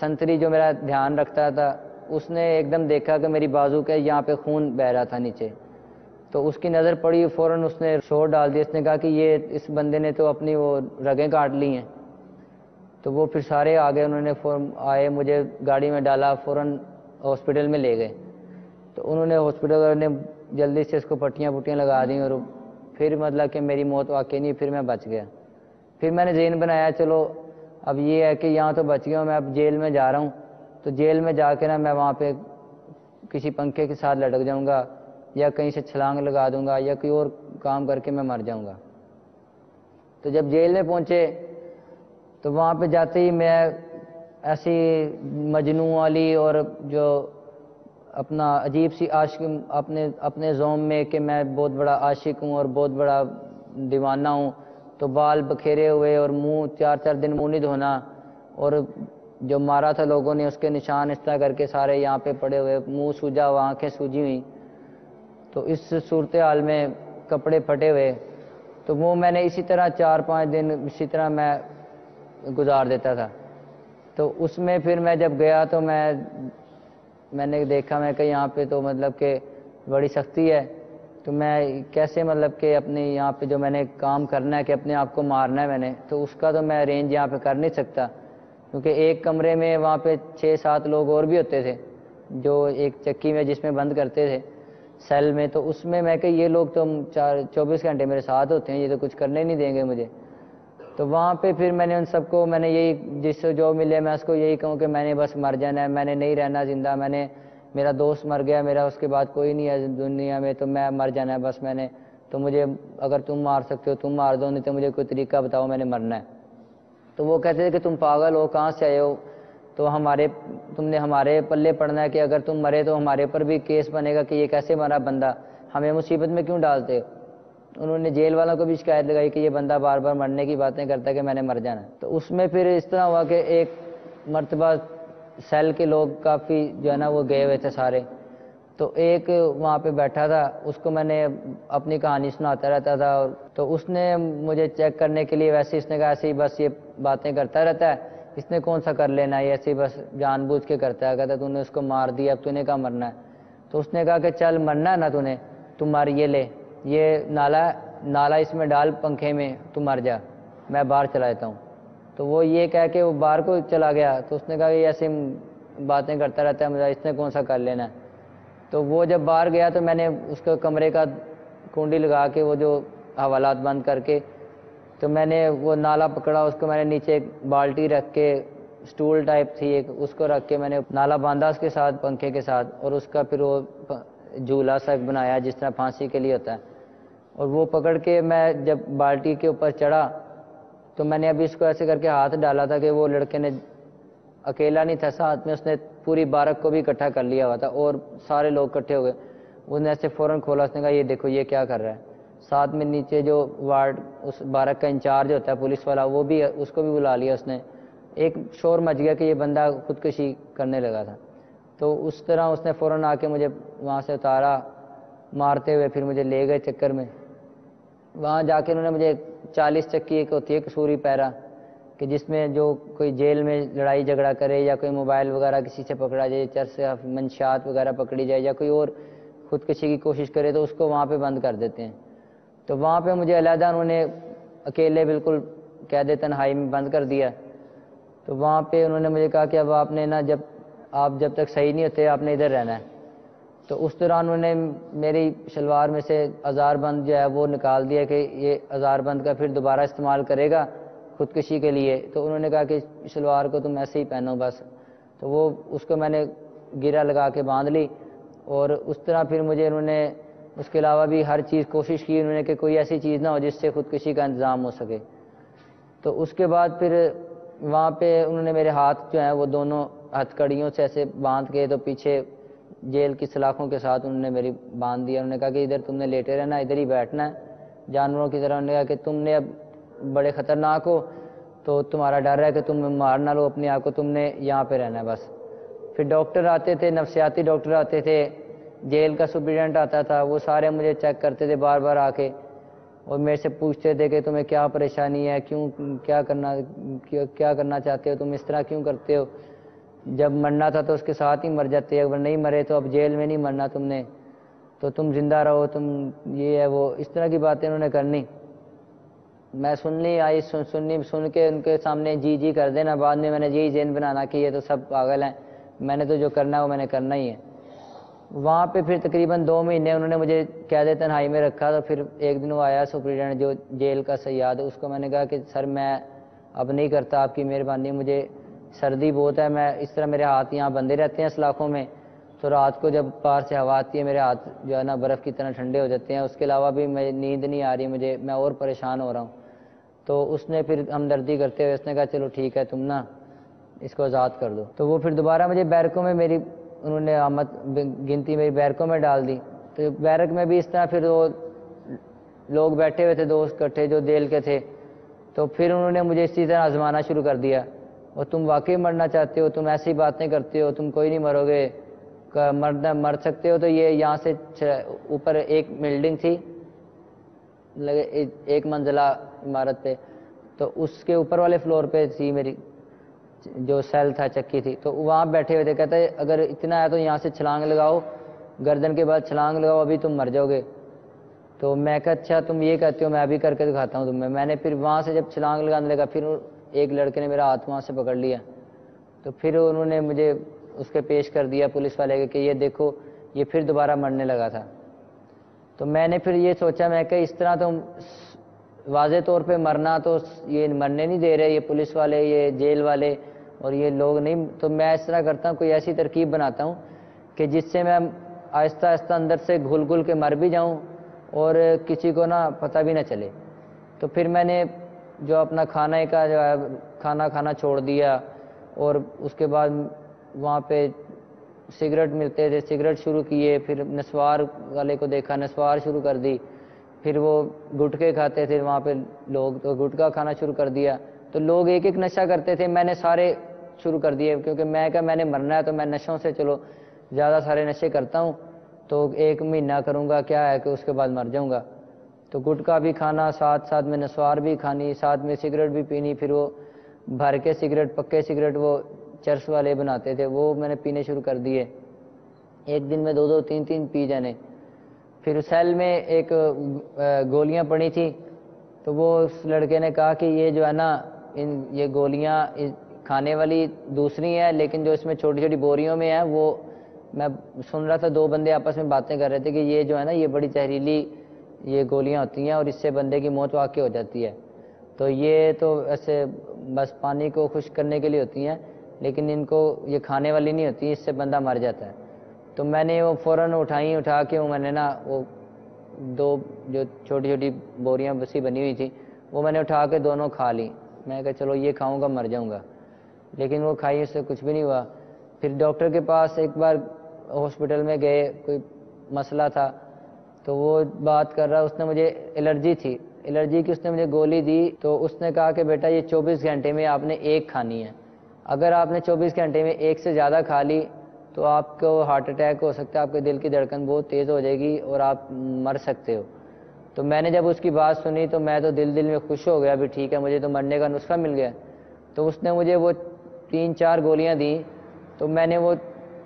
سنتری جو میرا دھیان رکھتا تھا اس نے ایک دم دیکھا کہ میری بازو کے یہاں پہ خون بہہ رہا تھا نیچے، تو اس کی نظر پڑی، فوراً اس نے شور ڈال دیا، اس نے کہا کہ یہ اس بندے نے تو اپنی وہ رگیں کاٹ لی ہیں۔ تو وہ پھر سارے آگے، انہوں نے آئے، مجھے گاڑی میں ڈالا، فوراً ہاسپٹل میں لے گئے۔ تو انہوں نے ہاسپٹل نے جلدی سے اس کو پٹیاں لگا دیں اور پھر مطلب کہ میری موت واقع نہیں، پھر میں بچ گیا۔ پھر میں نے ذہن بنایا چلو اب یہ ہے کہ یہاں تو بچ گیا ہوں، میں اب جیل میں جا رہا ہوں، تو جیل میں جا کے نا میں وہاں پہ کسی پنکھے کے ساتھ لٹک جاؤں گا یا کہیں سے چھلانگ لگا دوں گا یا کوئی اور کام کر کے میں مر جاؤں گا۔ تو جب جیل میں پہنچے تو وہاں پہ جاتے ہی میں ایسی مجنوں والی اور جو اپنا عجیب سی عاشق اپنے زوم میں کہ میں بہت بڑا عاشق ہوں اور بہت بڑا دیوانہ ہوں، تو بال بکھیرے ہوئے اور منہ 4 دن منہ نہیں دھونا، اور جو مارا تھا لوگوں نے اس کے نشان اس طرح کر کے سارے یہاں پہ پڑے ہوئے، منہ سوجا ہوا، آنکھیں سوجی ہوئی، تو اس صورتحال میں کپڑے پھٹے ہوئے، تو وہ میں نے اسی طرح 4-5 دن اسی طرح میں گزار دیتا تھا۔ تو اس میں پھر میں جب گیا تو میں نے دیکھا، میں کہ یہاں پہ تو مطلب کہ بڑی سختی ہے، تو میں کیسے مطلب کہ اپنے یہاں پہ جو میں نے کام کرنا ہے کہ اپنے آپ کو مارنا ہے میں نے، تو اس کا تو میں ارینج یہاں پہ کر نہیں سکتا، کیونکہ ایک کمرے میں وہاں پہ 6-7 لوگ اور بھی ہوتے تھے، جو ایک چکی میں جس میں بند کرتے تھے سیل میں، تو اس میں کہ یہ لوگ تو 24 گھنٹے میرے ساتھ ہوتے ہیں، یہ تو کچھ کرنے نہیں دیں گے مجھے. تو وہاں پہ پھر میں نے ان سب کو، میں نے یہی جس سے جو ملے میں اس کو یہی کہوں کہ میں نے بس مر جانا ہے، میں نے نہیں رہنا زندہ، میرا دوست مر گیا، میرا اس کے بعد کوئی نہیں ہے دنیا میں، تو میں مر جانا ہے بس. میں نے تو مجھے اگر تم مار سکتے ہو تم مار دو، نہیں تو مجھے کوئی طریقہ بتاؤ، میں نے مرنا ہے. تو وہ کہتے تھے کہ تم پاگل ہو، کہاں سے آئے ہو، تو تم نے ہمارے پلے پڑنا ہے کہ اگر تم مرے تو ہمارے پر بھی کیس بنے گا کہ یہ کیسے مرا بندہ، ہمیں مصیبت میں کیوں ڈالتے ہو. انہوں نے جیل والوں کو بھی شکایت لگائی کہ یہ بندہ بار بار مرنے کی باتیں کرتا ہے کہ میں نے مر جانا ہے. تو اس میں پھر اس طرح ہوا کہ ایک مرتبہ سیل کے لوگ کافی جو ہے نا وہ گئے ہوئے تھے سارے، تو ایک وہاں پہ بیٹھا تھا، اس کو میں نے اپنی کہانی سناتا رہتا تھا، تو اس نے مجھے چیک کرنے کے لیے ویسے اس نے کہا ایسے ہی بس یہ باتیں کرتا رہتا ہے، اس نے کون سا کر لینا ہے، ایسے ہی بس جان بوجھ کے کرتا ہے. کہتا تو نے اس کو مار دیا، اب تو نے کہا مرنا ہے. تو اس نے کہا کہ چل مرنا ہے نا تو مر، یہ لے، یہ نالا اس میں ڈال پنکھے میں، تو مر جا، میں باہر چلا جاتا ہوں. تو وہ یہ کہہ کے وہ باہر کو چلا گیا. تو اس نے کہا کہ ایسے باتیں کرتا رہتا ہے، مجھے اس نے کون سا کر لینا ہے. تو وہ جب باہر گیا تو میں نے اس کو کمرے کا کنڈی لگا کے وہ جو حوالات بند کر کے، تو میں نے وہ نالا پکڑا، اس کو میں نے نیچے ایک بالٹی رکھ کے، سٹول ٹائپ تھی ایک، اس کو رکھ کے میں نے نالا باندھا اس کے ساتھ پنکھے کے ساتھ، اور اس کا پھر وہ جھولا سا بنایا جس طرح پھانسی کے لیے ہوتا ہے، اور وہ پکڑ کے میں جب بالٹی کے اوپر چڑھا تو میں نے ابھی اس کو ایسے کر کے ہاتھ ڈالا تھا کہ وہ لڑکے نے اکیلا نہیں تھا ساتھ میں، اس نے پوری بارک کو بھی اکٹھا کر لیا ہوا تھا اور سارے لوگ اکٹھے ہو گئے. اس نے ایسے فوراً کھولا، اس نے کہا یہ دیکھو یہ کیا کر رہا ہے. ساتھ میں نیچے جو وارڈ اس بارک کا انچارج ہوتا ہے پولیس والا، وہ بھی اس کو بھی بلا لیا اس نے. ایک شور مچ گیا کہ یہ بندہ خودکشی کرنے لگا تھا. تو اس طرح اس نے فوراً آ کے مجھے وہاں سے اتارا مارتے ہوئے، پھر مجھے لے گئے چکر میں. وہاں جا کے انہوں نے مجھے 40 چکی ایک ہوتی ہے قصوری پیرا، کہ جس میں جو کوئی جیل میں لڑائی جھگڑا کرے یا کوئی موبائل وغیرہ کسی سے پکڑا جائے، چرس منشیات وغیرہ پکڑی جائے یا کوئی اور خودکشی کی کوشش کرے تو اس کو وہاں پہ بند کر دیتے ہیں. تو وہاں پہ مجھے علیحدہ انہوں نے اکیلے بالکل قید تنہائی میں بند کر دیا. تو وہاں پہ انہوں نے مجھے کہا کہ اب آپ نے نا جب تک صحیح نہیں ہوتے آپ نے ادھر رہنا ہے. تو اس دوران انہوں نے میری شلوار میں سے ہزار بند جو ہے وہ نکال دیا کہ یہ ہزار بند کا پھر دوبارہ استعمال کرے گا خودکشی کے لیے. تو انہوں نے کہا کہ شلوار کو تم ایسے ہی پہنو بس. تو وہ اس کو میں نے گرہ لگا کے باندھ لی، اور اس طرح پھر مجھے انہوں نے اس کے علاوہ بھی ہر چیز کوشش کی انہوں نے کہ کوئی ایسی چیز نہ ہو جس سے خودکشی کا انتظام ہو سکے. تو اس کے بعد پھر وہاں پہ انہوں نے میرے ہاتھ جو ہیں وہ دونوں ہتھ کڑیوں سے ایسے باندھ کے، تو پیچھے جیل کی سلاخوں کے ساتھ انہوں نے میری باندھ دیا. انہوں نے کہا کہ ادھر تم نے لیٹے رہنا، ادھر ہی بیٹھنا ہے جانوروں کی طرح. انہوں نے کہا کہ تم نے اب بڑے خطرناک ہو تو تمہارا ڈر ہے کہ تم مار نہ لو اپنے آپ کو، تم نے یہاں پہ رہنا ہے بس. پھر ڈاکٹر آتے تھے، نفسیاتی ڈاکٹر آتے تھے، جیل کا سپرڈنٹ آتا تھا، وہ سارے مجھے چیک کرتے تھے بار بار آ کے، اور میرے سے پوچھتے تھے کہ تمہیں کیا پریشانی ہے، کیا کرنا چاہتے ہو، تم اس طرح کیوں کرتے ہو. جب مرنا تھا تو اس کے ساتھ ہی مر جاتے، اگر نہیں مرے تو اب جیل میں نہیں مرنا تم نے، تو تم زندہ رہو، تم یہ ہے وہ، اس طرح کی باتیں انہوں نے کرنی. میں سن کے ان کے سامنے جی کر دینا. بعد میں نے یہی ذہن بنانا کہ یہ تو سب پاگل ہیں، میں نے تو جو کرنا ہے وہ میں نے کرنا ہی ہے. وہاں پہ پھر تقریباً 2 مہینے انہوں نے مجھے قید تنہائی میں رکھا. تو پھر ایک دن وہ آیا سپرڈنٹ جو جیل کا سیاد، اس کو میں نے کہا کہ سر میں اب نہیں کرتا، آپ کی مہربانی، مجھے سردی بہت ہے، میں اس طرح میرے ہاتھ یہاں بندھے رہتے ہیں سلاخوں میں، تو رات کو جب باہر سے ہوا آتی ہے میرے ہاتھ جو ہے نا برف کی طرح ٹھنڈے ہو جاتے ہیں. اس کے علاوہ بھی میں نیند نہیں آ رہی مجھے، میں اور پریشان ہو رہا ہوں. تو اس نے پھر ہمدردی کرتے ہوئے اس نے کہا چلو ٹھیک ہے تم نا اس کو آزاد کر دو. تو وہ پھر دوبارہ مجھے بیرکوں میں انہوں نے گنتی میری بیرکوں میں ڈال دی. تو بیرک میں بھی اس طرح پھر وہ لوگ بیٹھے ہوئے تھے دوست اکٹھے جو جیل کے تھے، تو پھر انہوں نے مجھے اسی طرح آزمانا شروع کر دیا. اور تم واقعی مرنا چاہتے ہو، تم ایسی باتیں کرتے ہو، تم کوئی نہیں مرو گے، مر سکتے ہو تو یہ یہاں سے اوپر ایک بلڈنگ تھی 1 منزلہ عمارت پہ، تو اس کے اوپر والے فلور پہ تھی میری جو سیل تھا، چکی تھی. تو وہاں بیٹھے ہوئے تھے، کہتے اگر اتنا ہے تو یہاں سے چھلانگ لگاؤ، گردن کے بعد چھلانگ لگاؤ، ابھی تم مر جاؤ گے. تو میں کہا اچھا تم یہ کہتے ہو، میں ابھی کر کے دکھاتا ہوں تمہیں. میں نے پھر وہاں سے جب چھلانگ لگانے لگا، پھر ایک لڑکے نے میرا ہاتھ وہاں سے پکڑ لیا. تو پھر انہوں نے مجھے اس کے پیش کر دیا پولیس والے کے کہ یہ دیکھو یہ پھر دوبارہ مرنے لگا تھا. تو میں نے پھر یہ سوچا میں کہ اس طرح تو واضح طور پہ مرنا تو یہ مرنے نہیں دے رہے یہ پولیس والے، یہ جیل والے اور یہ لوگ نہیں. تو میں اس طرح کرتا ہوں، کوئی ایسی ترکیب بناتا ہوں کہ جس سے میں آہستہ آہستہ اندر سے گھل گھل کے مر بھی جاؤں اور کسی کو نہ پتہ بھی نہ چلے. تو پھر میں نے جو اپنا کھانے کا جو ہے کھانا چھوڑ دیا، اور اس کے بعد وہاں پہ سگریٹ ملتے تھے، سگریٹ شروع کیے. پھر نسوار والے کو دیکھا، نسوار شروع کر دی. پھر وہ گٹکے کھاتے تھے وہاں پہ لوگ، تو گٹکا کھانا شروع کر دیا. تو لوگ ایک ایک نشہ کرتے تھے، میں نے سارے شروع کر دیے کیونکہ میں نے مرنا ہے تو میں نشوں سے چلو زیادہ سارے نشے کرتا ہوں تو 1 مہینہ کروں گا، کیا ہے کہ اس کے بعد مر جاؤں گا. تو گٹکا بھی کھانا، ساتھ میں نسوار بھی کھانی، ساتھ میں سگریٹ بھی پینی. پھر وہ بھر کے سگریٹ، پکے سگریٹ وہ چرس والے بناتے تھے، وہ میں نے پینے شروع کر دیے. ایک دن میں 2 3 پی جانے. پھر سیل میں ایک گولیاں پڑی تھیں، تو وہ اس لڑکے نے کہا کہ یہ جو ہے نا یہ گولیاں کھانے والی دوسری ہیں، لیکن جو اس میں چھوٹی چھوٹی بوریوں میں ہیں وہ میں سن رہا تھا 2 بندے آپس میں باتیں کر رہے تھے کہ یہ جو ہے نا یہ بڑی زہریلی یہ گولیاں ہوتی ہیں اور اس سے بندے کی موت واقع ہو جاتی ہے. تو یہ تو ایسے بس پانی کو خشک کرنے کے لیے ہوتی ہیں، لیکن ان کو یہ کھانے والی نہیں ہوتی، اس سے بندہ مر جاتا ہے. تو میں نے وہ فوراً اٹھا کے میں نے نا وہ 2 جو چھوٹی چھوٹی بوریاں بسی بنی ہوئی تھیں وہ میں نے اٹھا کے دونوں کھا لی. میں کہا چلو یہ کھاؤں گا مر جاؤں گا، لیکن وہ کھائی اس سے کچھ بھی نہیں ہوا. پھر ڈاکٹر کے پاس ایک بار ہاسپٹل میں گئے، کوئی مسئلہ تھا تو وہ بات کر رہا، اس نے مجھے الرجی تھی، الرجی کی اس نے مجھے گولی دی. تو اس نے کہا کہ بیٹا یہ 24 گھنٹے میں آپ نے 1 کھانی ہے، اگر آپ نے 24 گھنٹے میں 1 سے زیادہ کھا لی تو آپ کو ہارٹ اٹیک ہو سکتا ہے، آپ کے دل کی دھڑکن بہت تیز ہو جائے گی اور آپ مر سکتے ہو. تو میں نے جب اس کی بات سنی تو میں تو دل میں خوش ہو گیا، بھی ٹھیک ہے مجھے تو مرنے کا نسخہ مل گیا. تو اس نے مجھے وہ 3 4 گولیاں دیں، تو میں نے وہ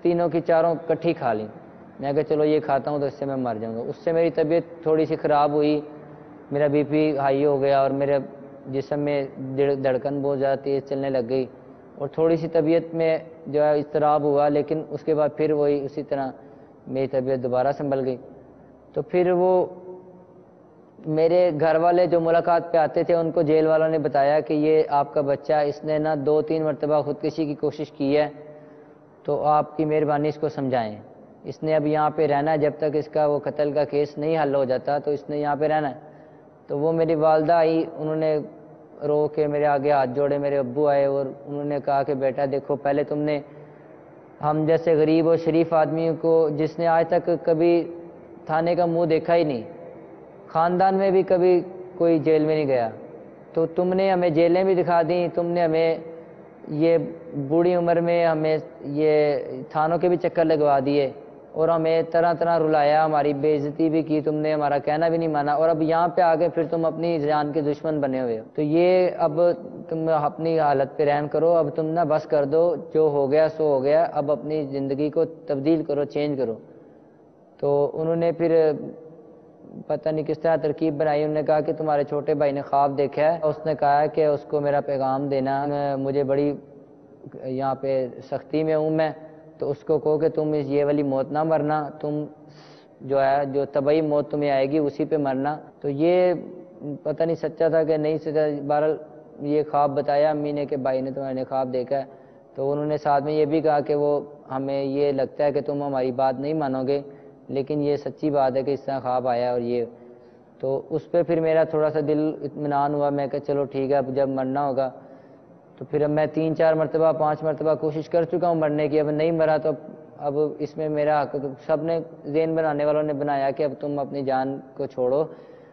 تینوں کی چاروں کٹھی کھا لی. میں کہا چلو یہ کھاتا ہوں تو اس سے میں مر جاؤں گا. اس سے میری طبیعت تھوڑی سی خراب ہوئی، میرا بی پی ہائی ہو گیا اور میرے جسم میں دھڑکن بہت زیادہ تیز چلنے لگ گئی اور تھوڑی سی طبیعت میں جو ہے اضطراب ہوا. لیکن اس کے بعد پھر وہی اسی طرح میری طبیعت دوبارہ سنبھل گئی. تو پھر وہ میرے گھر والے جو ملاقات پہ آتے تھے ان کو جیل والوں نے بتایا کہ یہ آپ کا بچہ اس نے نا 2 3 مرتبہ خودکشی کی کوشش کی ہے، تو آپ کی مہربانی اس کو سمجھائیں. اس نے اب یہاں پہ رہنا ہے، جب تک اس کا وہ قتل کا کیس نہیں حل ہو جاتا تو اس نے یہاں پہ رہنا ہے. تو وہ میری والدہ آئی، انہوں نے رو کے میرے آگے ہاتھ جوڑے، میرے ابو آئے اور انہوں نے کہا کہ بیٹا دیکھو، پہلے تم نے ہم جیسے غریب اور شریف آدمی کو جس نے آج تک کبھی تھانے کا منہ دیکھا ہی نہیں، خاندان میں بھی کبھی کوئی جیل میں نہیں گیا، تو تم نے ہمیں جیلیں بھی دکھا دیں، تم نے ہمیں یہ بوڑھی عمر میں ہمیں یہ تھانوں کے بھی چکر لگوا دیے اور ہمیں طرح طرح رلایا، ہماری بے عزتی بھی کی تم نے، ہمارا کہنا بھی نہیں مانا، اور اب یہاں پہ آگے پھر تم اپنی جان کے دشمن بنے ہوئے ہو. تو یہ اب تم اپنی حالت پہ رحم کرو، اب تم نہ بس کر دو، جو ہو گیا سو ہو گیا، اب اپنی زندگی کو تبدیل کرو، چینج کرو. تو انہوں نے پھر پتہ نہیں کس طرح ترکیب بنائی، انہوں نے کہا کہ تمہارے چھوٹے بھائی نے خواب دیکھا ہے، اس نے کہا کہ اس کو میرا پیغام دینا، مجھے بڑی یہاں پہ سختی میں ہوں میں، تو اس کو کہو کہ تم یہ والی موت نہ مرنا، تم جو ہے جو طبعی موت تمہیں آئے گی اسی پہ مرنا. تو یہ پتہ نہیں سچا تھا کہ نہیں سچا، بہرحال یہ خواب بتایا امی نے کہ بھائی نے تمہارے نے خواب دیکھا ہے. تو انہوں نے ساتھ میں یہ بھی کہا کہ وہ ہمیں یہ لگتا ہے کہ تم ہماری بات نہیں مانو گے، لیکن یہ سچی بات ہے کہ اس طرح خواب آیا. اور یہ تو اس پہ پھر میرا تھوڑا سا دل اطمینان ہوا، میں کہ چلو ٹھیک ہے، اب جب مرنا ہوگا تو پھر اب میں 3 4 مرتبہ 5 مرتبہ کوشش کر چکا ہوں مرنے کی، اب نہیں مرا تو اب اس میں میرا حق سب نے، ذہن بنانے والوں نے بنایا کہ اب تم اپنی جان کو چھوڑو،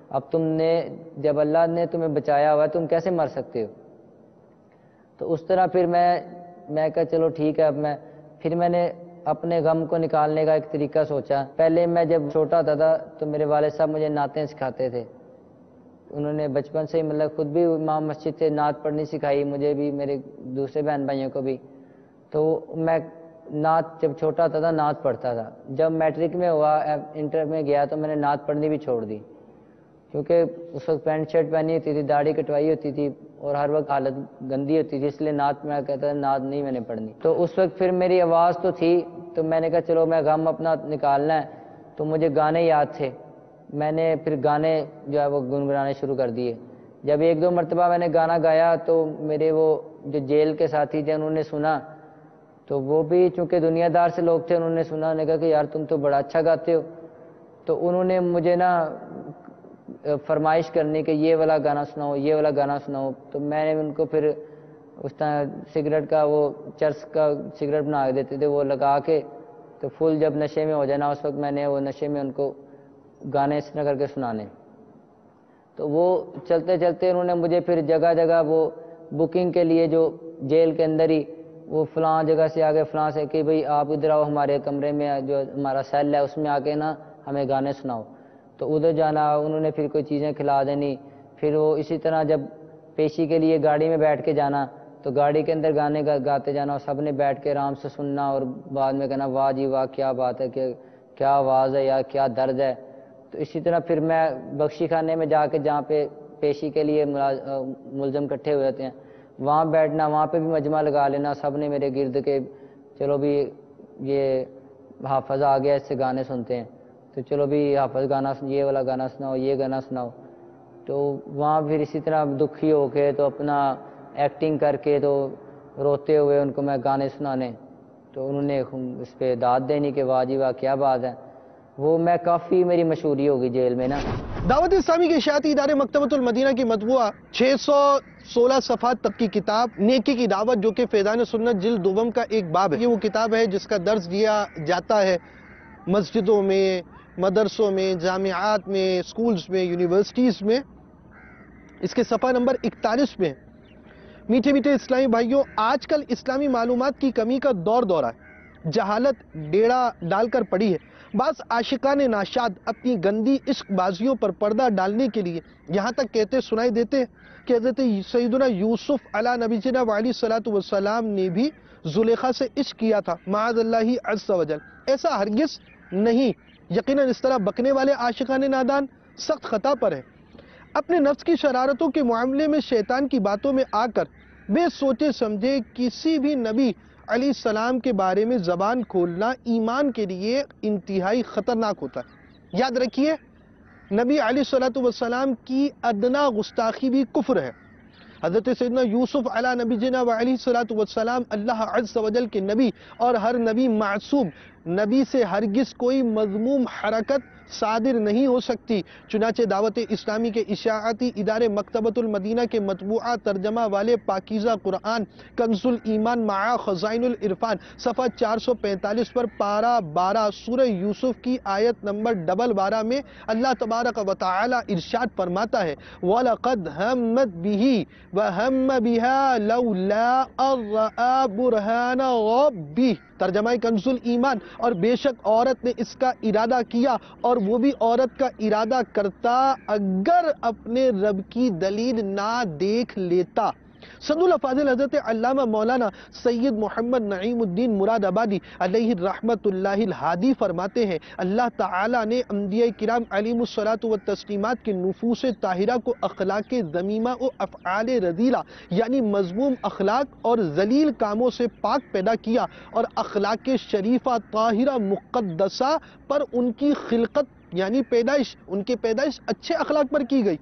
اب تم نے جب اللہ نے تمہیں بچایا ہوا تم کیسے مر سکتے ہو. تو اس طرح پھر میں کہا چلو ٹھیک ہے. اب پھر میں نے اپنے غم کو نکالنے کا ایک طریقہ سوچا. پہلے میں جب چھوٹا ہوتا تھا تو میرے والد صاحب مجھے نعتیں سکھاتے تھے، انہوں نے بچپن سے ہی مطلب خود بھی امام مسجد سے نعت پڑھنی سکھائی، مجھے بھی، میرے دوسرے بہن بھائیوں کو بھی. تو میں نعت جب چھوٹا ہوتا تھا نعت پڑھتا تھا. جب میٹرک میں ہوا، انٹر میں گیا تو میں نے نعت پڑھنی بھی چھوڑ دی، کیونکہ اس وقت پینٹ شرٹ پہنی ہوتی تھی، داڑھی کٹوائی ہوتی تھی، اور ہر وقت حالت گندی ہوتی تھی، اس لیے نعت میں کہتا تھا نعت نہیں میں نے پڑھنی. تو اس وقت پھر میری آواز تو تھی، تو میں نے کہا چلو میں غم اپنا نکالنا ہے. تو مجھے گانے یاد تھے، میں نے پھر گانے جو ہے وہ گنگنانے شروع کر دیے. جب ایک دو مرتبہ میں نے گانا گایا تو میرے وہ جو جیل کے ساتھی تھے انہوں نے سنا، تو وہ بھی چونکہ دنیا دار سے لوگ تھے، انہوں نے سنا، انہوں نے کہا کہ یار تم تو بڑا اچھا گاتے ہو. تو انہوں نے مجھے نا فرمائش کرنی کہ یہ والا گانا سناؤ، یہ والا گانا سناؤ. تو میں نے ان کو پھر اس طرح سگریٹ کا وہ چرس کا سگریٹ بنا کے دیتے تھے، وہ لگا کے تو فل جب نشے میں ہو جانا اس وقت میں نے وہ نشے میں ان کو گانے اس طرح کر کے سنانے. تو وہ چلتے چلتے انہوں نے مجھے پھر جگہ جگہ وہ بکنگ کے لیے جو جیل کے اندر ہی وہ فلاں جگہ سے آگے فلاں سے کہ بھئی آپ ادھر آؤ ہمارے کمرے میں جو ہمارا سیل ہے اس میں آ کے نا ہمیں گانے سناؤ. تو ادھر جانا، انہوں نے پھر کوئی چیزیں کھلا دینی. پھر وہ اسی طرح جب پیشی کے لیے گاڑی میں بیٹھ کے جانا تو گاڑی کے اندر گانے گاتے جانا اور سب نے بیٹھ کے آرام سے سننا اور بعد میں کہنا واہ جی واہ کیا بات ہے، کہ کیا آواز ہے یا کیا درد ہے. تو اسی طرح پھر میں بخشی خانے میں جا کے جہاں پہ پیشی کے لیے ملزم اکٹھے ہوئے ہوتے ہیں وہاں بیٹھنا، وہاں پہ بھی مجمع لگا لینا، سب نے میرے گرد کے چلو بھی یہ حافظ آ گیا اس سے گانے سنتے ہیں، تو چلو بھی حافظ گانا یہ والا گانا سناؤ، یہ گانا سناؤ. تو وہاں پھر اسی طرح دکھی ہو کے تو اپنا ایکٹنگ کر کے تو روتے ہوئے ان کو میں گانے سنانے. تو انہوں نے اس پہ داد دینی کہ واہ جی واہ کیا بات ہے. وہ میں کافی میری مشہوری ہوگی جیل میں نا. دعوت اسلامی کے اشاعتی ادارے مکتبۃ المدینہ کی مطبوعہ 616 صفحات تک کی کتاب نیکی کی دعوت، جو کہ فیضان سنت جلد دوم کا ایک باب ہے. یہ وہ کتاب ہے جس کا درس دیا جاتا ہے مسجدوں میں، مدرسوں میں، جامعات میں، سکولز میں، یونیورسٹیز میں. اس کے صفحہ نمبر 41 میں. میٹھے میٹھے اسلامی بھائیوں، آج کل اسلامی معلومات کی کمی کا دور ہے. جہالت ڈیڑا ڈال کر پڑی ہے. بعض عاشقان ناشاد اپنی گندی عشق بازیوں پر پردہ ڈالنے کے لیے یہاں تک کہتے سنائی دیتے کہ حضرت سیدنا یوسف علی نبینا علیہ الصلوۃ والسلام نے بھی زلیخا سے عشق کیا تھا، معاذ اللہ عز وجل. ایسا ہرگز نہیں. یقیناً اس طرح بکنے والے عاشقان نادان سخت خطا پر ہیں. اپنے نفس کی شرارتوں کے معاملے میں شیطان کی باتوں میں آ کر بے سوچے سمجھے کسی بھی نبی علیہ السلام کے بارے میں زبان کھولنا ایمان کے لیے انتہائی خطرناک ہوتا ہے. یاد رکھیے، نبی علیہ الصلوۃ والسلام کی ادنا گستاخی بھی کفر ہے. حضرت سیدنا یوسف علی نبینا علیہ الصلوۃ والسلام اللہ عز وجل کے نبی اور ہر نبی معصوم، نبی سے ہرگز کوئی مذموم حرکت صادر نہیں ہو سکتی. چنانچہ دعوت اسلامی کے اشاعتی ادارے مکتبۃ المدینہ کے مطبوعہ ترجمہ والے پاکیزہ قرآن کنز الایمان مع خزائن العرفان صفحہ 445 پر پارہ 12 سورہ یوسف کی آیت نمبر 12 میں اللہ تبارک و تعالی ارشاد فرماتا ہے وَلَقَدْ هَمَّتْ بِهِ وَهَمَّ بِهَا لَوْلَا أَن رَأَىٰ بُرْهَانَ رَبِّهِ. ترجمہ کنز الایمان، اور بے شک عورت نے اس کا ارادہ کیا، اور وہ بھی عورت کا ارادہ کرتا اگر اپنے رب کی دلیل نہ دیکھ لیتا. صدر الافاضل حضرت علامہ مولانا سید محمد نعیم الدین مراد آبادی علیہ رحمت اللہ الہادی فرماتے ہیں اللہ تعالیٰ نے انبیاء کرام علیہم الصلاۃ والتسلیمات کے نفوس طاہرہ کو اخلاق ذمیمہ و افعال رذیلہ یعنی مذموم اخلاق اور ذلیل کاموں سے پاک پیدا کیا، اور اخلاق شریفہ طاہرہ مقدسہ پر ان کی خلقت یعنی پیدائش، ان کی پیدائش اچھے اخلاق پر کی گئی.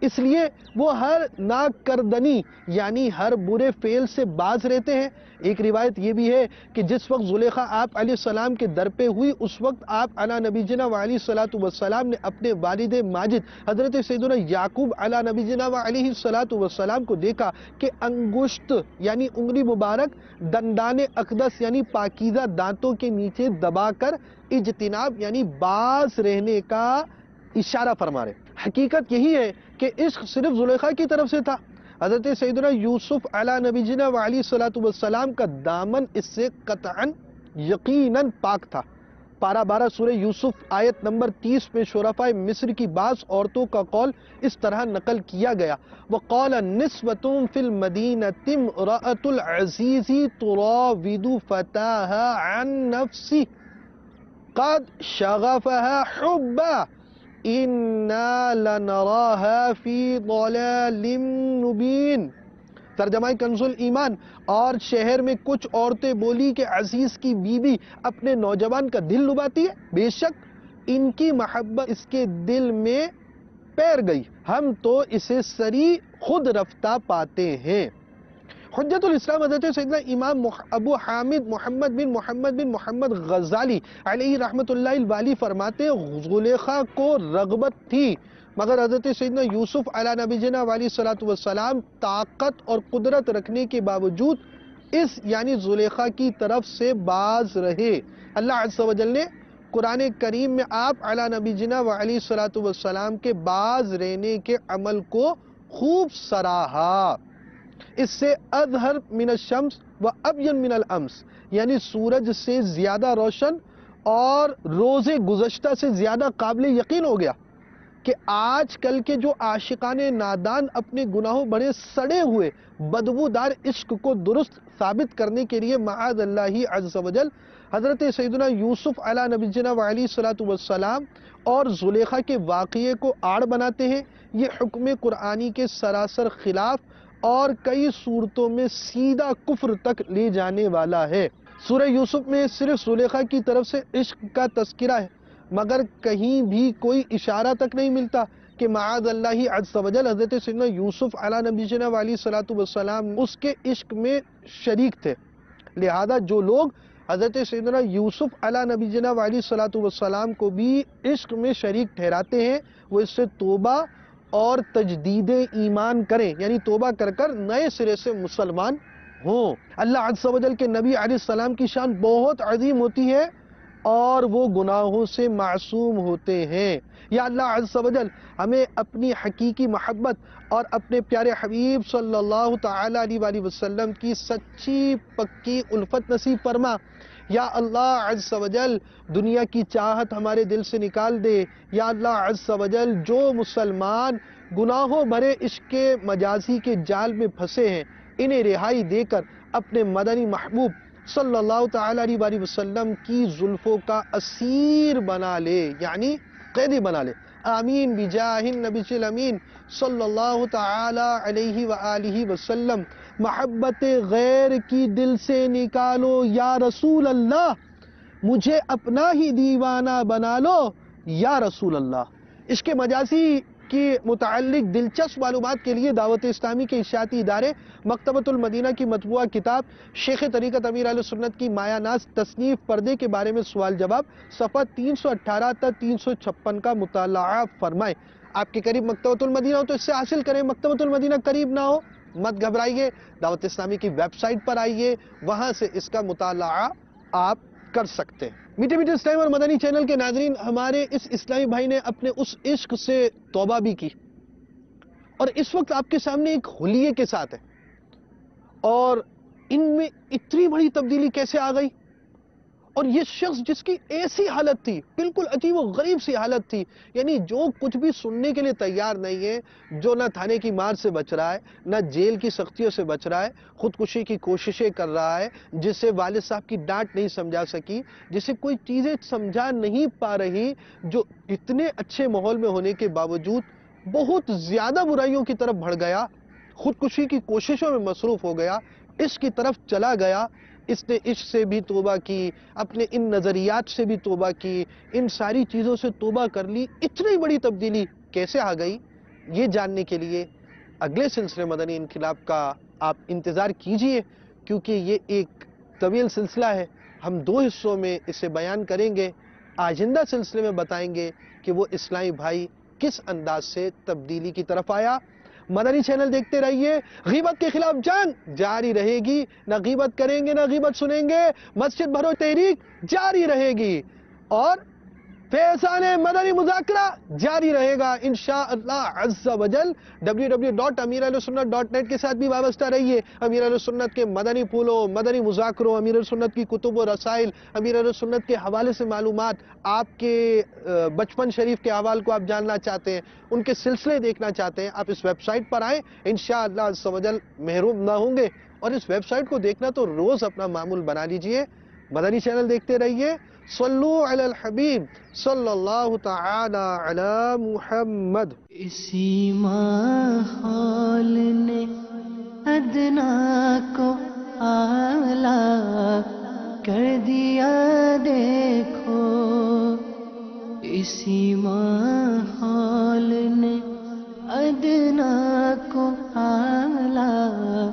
اس لیے وہ ہر ناکردنی یعنی ہر برے فعل سے باز رہتے ہیں. ایک روایت یہ بھی ہے کہ جس وقت زلیخا آپ علیہ السلام کے در پہ ہوئی اس وقت آپ علی نبینا علیہ الصلوۃ والسلام نے اپنے والد ماجد حضرت سیدنا یعقوب علی نبینا علیہ الصلوۃ والسلام کو دیکھا کہ انگشت یعنی انگلی مبارک دندان اقدس یعنی پاکیزہ دانتوں کے نیچے دبا کر اجتناب یعنی باز رہنے کا اشارہ فرما رہے. حقیقت یہی ہے کہ عشق صرف زلیخا کی طرف سے تھا. حضرت سیدنا یوسف علی نبینا علیہ الصلوۃ والسلام کا دامن اس سے قطعاً یقیناً پاک تھا. پارہ 12 سورہ یوسف آیت نمبر 30 میں شرفاء مصر کی بعض عورتوں کا قول اس طرح نقل کیا گیا وَقَالَ نِسْوَةٌ فِي الْمَدِينَةِ امْرَأَةُ الْعَزِيزِ تُرَاوِدُ فَتَاهَا عَنْ نَفْسِهِ قَدْ شَغَفَهَا حُبًّا اِنَّا لَنَرَاهَا فِي ضَلَالٍ مُبِينٍ۔ ترجمہ کنز الایمان، اور شہر میں کچھ عورتیں بولی کہ عزیز کی بیوی اپنے نوجوان کا دل لباتی ہے، بے شک ان کی محبت اس کے دل میں پیر گئی، ہم تو اسے سری خود رفتہ پاتے ہیں۔ حجت الاسلام حضرت سیدنا امام ابو حامد محمد بن محمد غزالی علیہ رحمت اللہ الوالی فرماتے ہیں زلیخا کو رغبت تھی، مگر حضرت سیدنا یوسف علیہ نبی جنا علیہ الصلوۃ والسلام طاقت اور قدرت رکھنے کے باوجود اس یعنی زلیخا کی طرف سے باز رہے۔ اللہ عز و جل نے قرآن کریم میں آپ علیہ نبی جنا علیہ الصلوۃ والسلام کے باز رہنے کے عمل کو خوب سراہا۔ اس سے اظہر من الشمس و ابین من الامس، یعنی سورج سے زیادہ روشن اور روز گزشتہ سے زیادہ قابل یقین ہو گیا کہ آج کل کے جو عاشقان نادان اپنے گناہوں بڑے سڑے ہوئے بدبودار عشق کو درست ثابت کرنے کے لیے معاذ اللہ عز و جل حضرت سیدنا یوسف علیہ نبی جنا علیہ الصلوۃ والسلام اور زلیخا کے واقعے کو آڑ بناتے ہیں۔ یہ حکم قرآنی کے سراسر خلاف اور کئی صورتوں میں سیدھا کفر تک لے جانے والا ہے۔ سورہ یوسف میں صرف زلیخا کی طرف سے عشق کا تذکرہ ہے، مگر کہیں بھی کوئی اشارہ تک نہیں ملتا کہ معاذ اللہ عز و جل حضرت سیدنا یوسف علیہ نبی جنا علیہ الصلوۃ والسلام اس کے عشق میں شریک تھے۔ لہذا جو لوگ حضرت سیدنا یوسف علیہ نبی جنا علیہ الصلوۃ والسلام کو بھی عشق میں شریک ٹھہراتے ہیں، وہ اس سے توبہ اور تجدید ایمان کریں، یعنی توبہ کر کر نئے سرے سے مسلمان ہوں۔ اللہ عز و جل کے نبی علیہ السلام کی شان بہت عظیم ہوتی ہے اور وہ گناہوں سے معصوم ہوتے ہیں۔ یا اللہ عز و جل ہمیں اپنی حقیقی محبت اور اپنے پیارے حبیب صلی اللہ تعالی علیہ وآلہ وسلم کی سچی پکی الفت نصیب فرما۔ یا اللہ عز و جل دنیا کی چاہت ہمارے دل سے نکال دے۔ یا اللہ عز و جل جو مسلمان گناہوں بھرے عشق مجازی کے جال میں پھنسے ہیں انہیں رہائی دے کر اپنے مدنی محبوب صلی اللہ تعالی علیہ وآلہ وسلم کی زلفوں کا اسیر بنا لے، یعنی قیدی بنا لے۔ آمین بجاہ النبی الامین صلی اللہ تعالی علیہ وآلہ وسلم۔ محبت غیر کی دل سے نکالو یا رسول اللہ، مجھے اپنا ہی دیوانہ بنا لو یا رسول اللہ۔ عشق مجازی کی متعلق دلچسپ معلومات کے لیے دعوت اسلامی کے اشاعتی ادارے مکتبۃ المدینہ کی مطبوعہ کتاب شیخ طریقت امیر اہل سنت کی مایہ ناز تصنیف پردے کے بارے میں سوال جواب صفحہ 318 تا 356 کا مطالعہ فرمائیں۔ آپ کے قریب مکتبۃ المدینہ ہو تو اس سے حاصل کریں، مکتبۃ المدینہ قریب نہ ہو مت گھبرائیے، دعوت اسلامی کی ویب سائٹ پر آئیے، وہاں سے اس کا مطالعہ آپ کر سکتے ہیں۔ میٹھے میٹھے اسلام اور مدنی چینل کے ناظرین، ہمارے اس اسلامی بھائی نے اپنے اس عشق سے توبہ بھی کی اور اس وقت آپ کے سامنے ایک حلیے کے ساتھ ہے، اور ان میں اتنی بڑی تبدیلی کیسے آ گئی؟ اور یہ شخص جس کی ایسی حالت تھی، بالکل عجیب و غریب سی حالت تھی، یعنی جو کچھ بھی سننے کے لیے تیار نہیں ہے، جو نہ تھانے کی مار سے بچ رہا ہے، نہ جیل کی سختیوں سے بچ رہا ہے، خودکشی کی کوششیں کر رہا ہے، جسے والد صاحب کی ڈانٹ نہیں سمجھا سکی، جسے کوئی چیزیں سمجھا نہیں پا رہی، جو اتنے اچھے ماحول میں ہونے کے باوجود بہت زیادہ برائیوں کی طرف بڑھ گیا، خودکشی کی کوششوں میں مصروف ہو گیا، عشق کی طرف چلا گیا۔ اس نے عشق سے بھی توبہ کی، اپنے ان نظریات سے بھی توبہ کی، ان ساری چیزوں سے توبہ کر لی۔ اتنی بڑی تبدیلی کیسے آ گئی؟ یہ جاننے کے لیے اگلے سلسلے مدنی انقلاب کا آپ انتظار کیجئے، کیونکہ یہ ایک طویل سلسلہ ہے، ہم 2 حصوں میں اسے بیان کریں گے۔ آئندہ سلسلے میں بتائیں گے کہ وہ اسلامی بھائی کس انداز سے تبدیلی کی طرف آیا۔ مدنی چینل دیکھتے رہیے، غیبت کے خلاف جنگ جاری رہے گی، نہ غیبت کریں گے نہ غیبت سنیں گے، مسجد بھرو تحریک جاری رہے گی، اور فیضان مدنی مذاکرہ جاری رہے گا انشاءاللہ عز و جل۔ www.amirahlusunnat.net کے ساتھ بھی وابستہ رہیے۔ امیر اہل سنت کے مدنی پھولوں، مدنی مذاکروں، امیر اہل سنت کی کتب و رسائل، امیر اہل سنت کے حوالے سے معلومات، آپ کے بچپن شریف کے احوال کو آپ جاننا چاہتے ہیں، ان کے سلسلے دیکھنا چاہتے ہیں، آپ اس ویب سائٹ پر آئیں، انشاءاللہ عز و جل محروم نہ ہوں گے۔ اور اس ویب سائٹ کو دیکھنا تو روز اپنا معمول بنا لیجئے۔ مدنی چینل دیکھتے رہیے، صلو علی الحبیب صلی اللہ تعالی علی محمد. اسی ماحول نے ادنا کو اعلیٰ کر دیا دیکھو، اسی ماحول نے ادنا کو اعلیٰ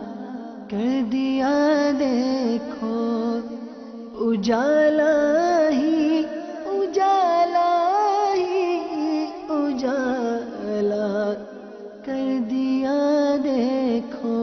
کر دیا دیکھو، اجالا ہی اجالا ہی اجالا کر دیا دیکھو.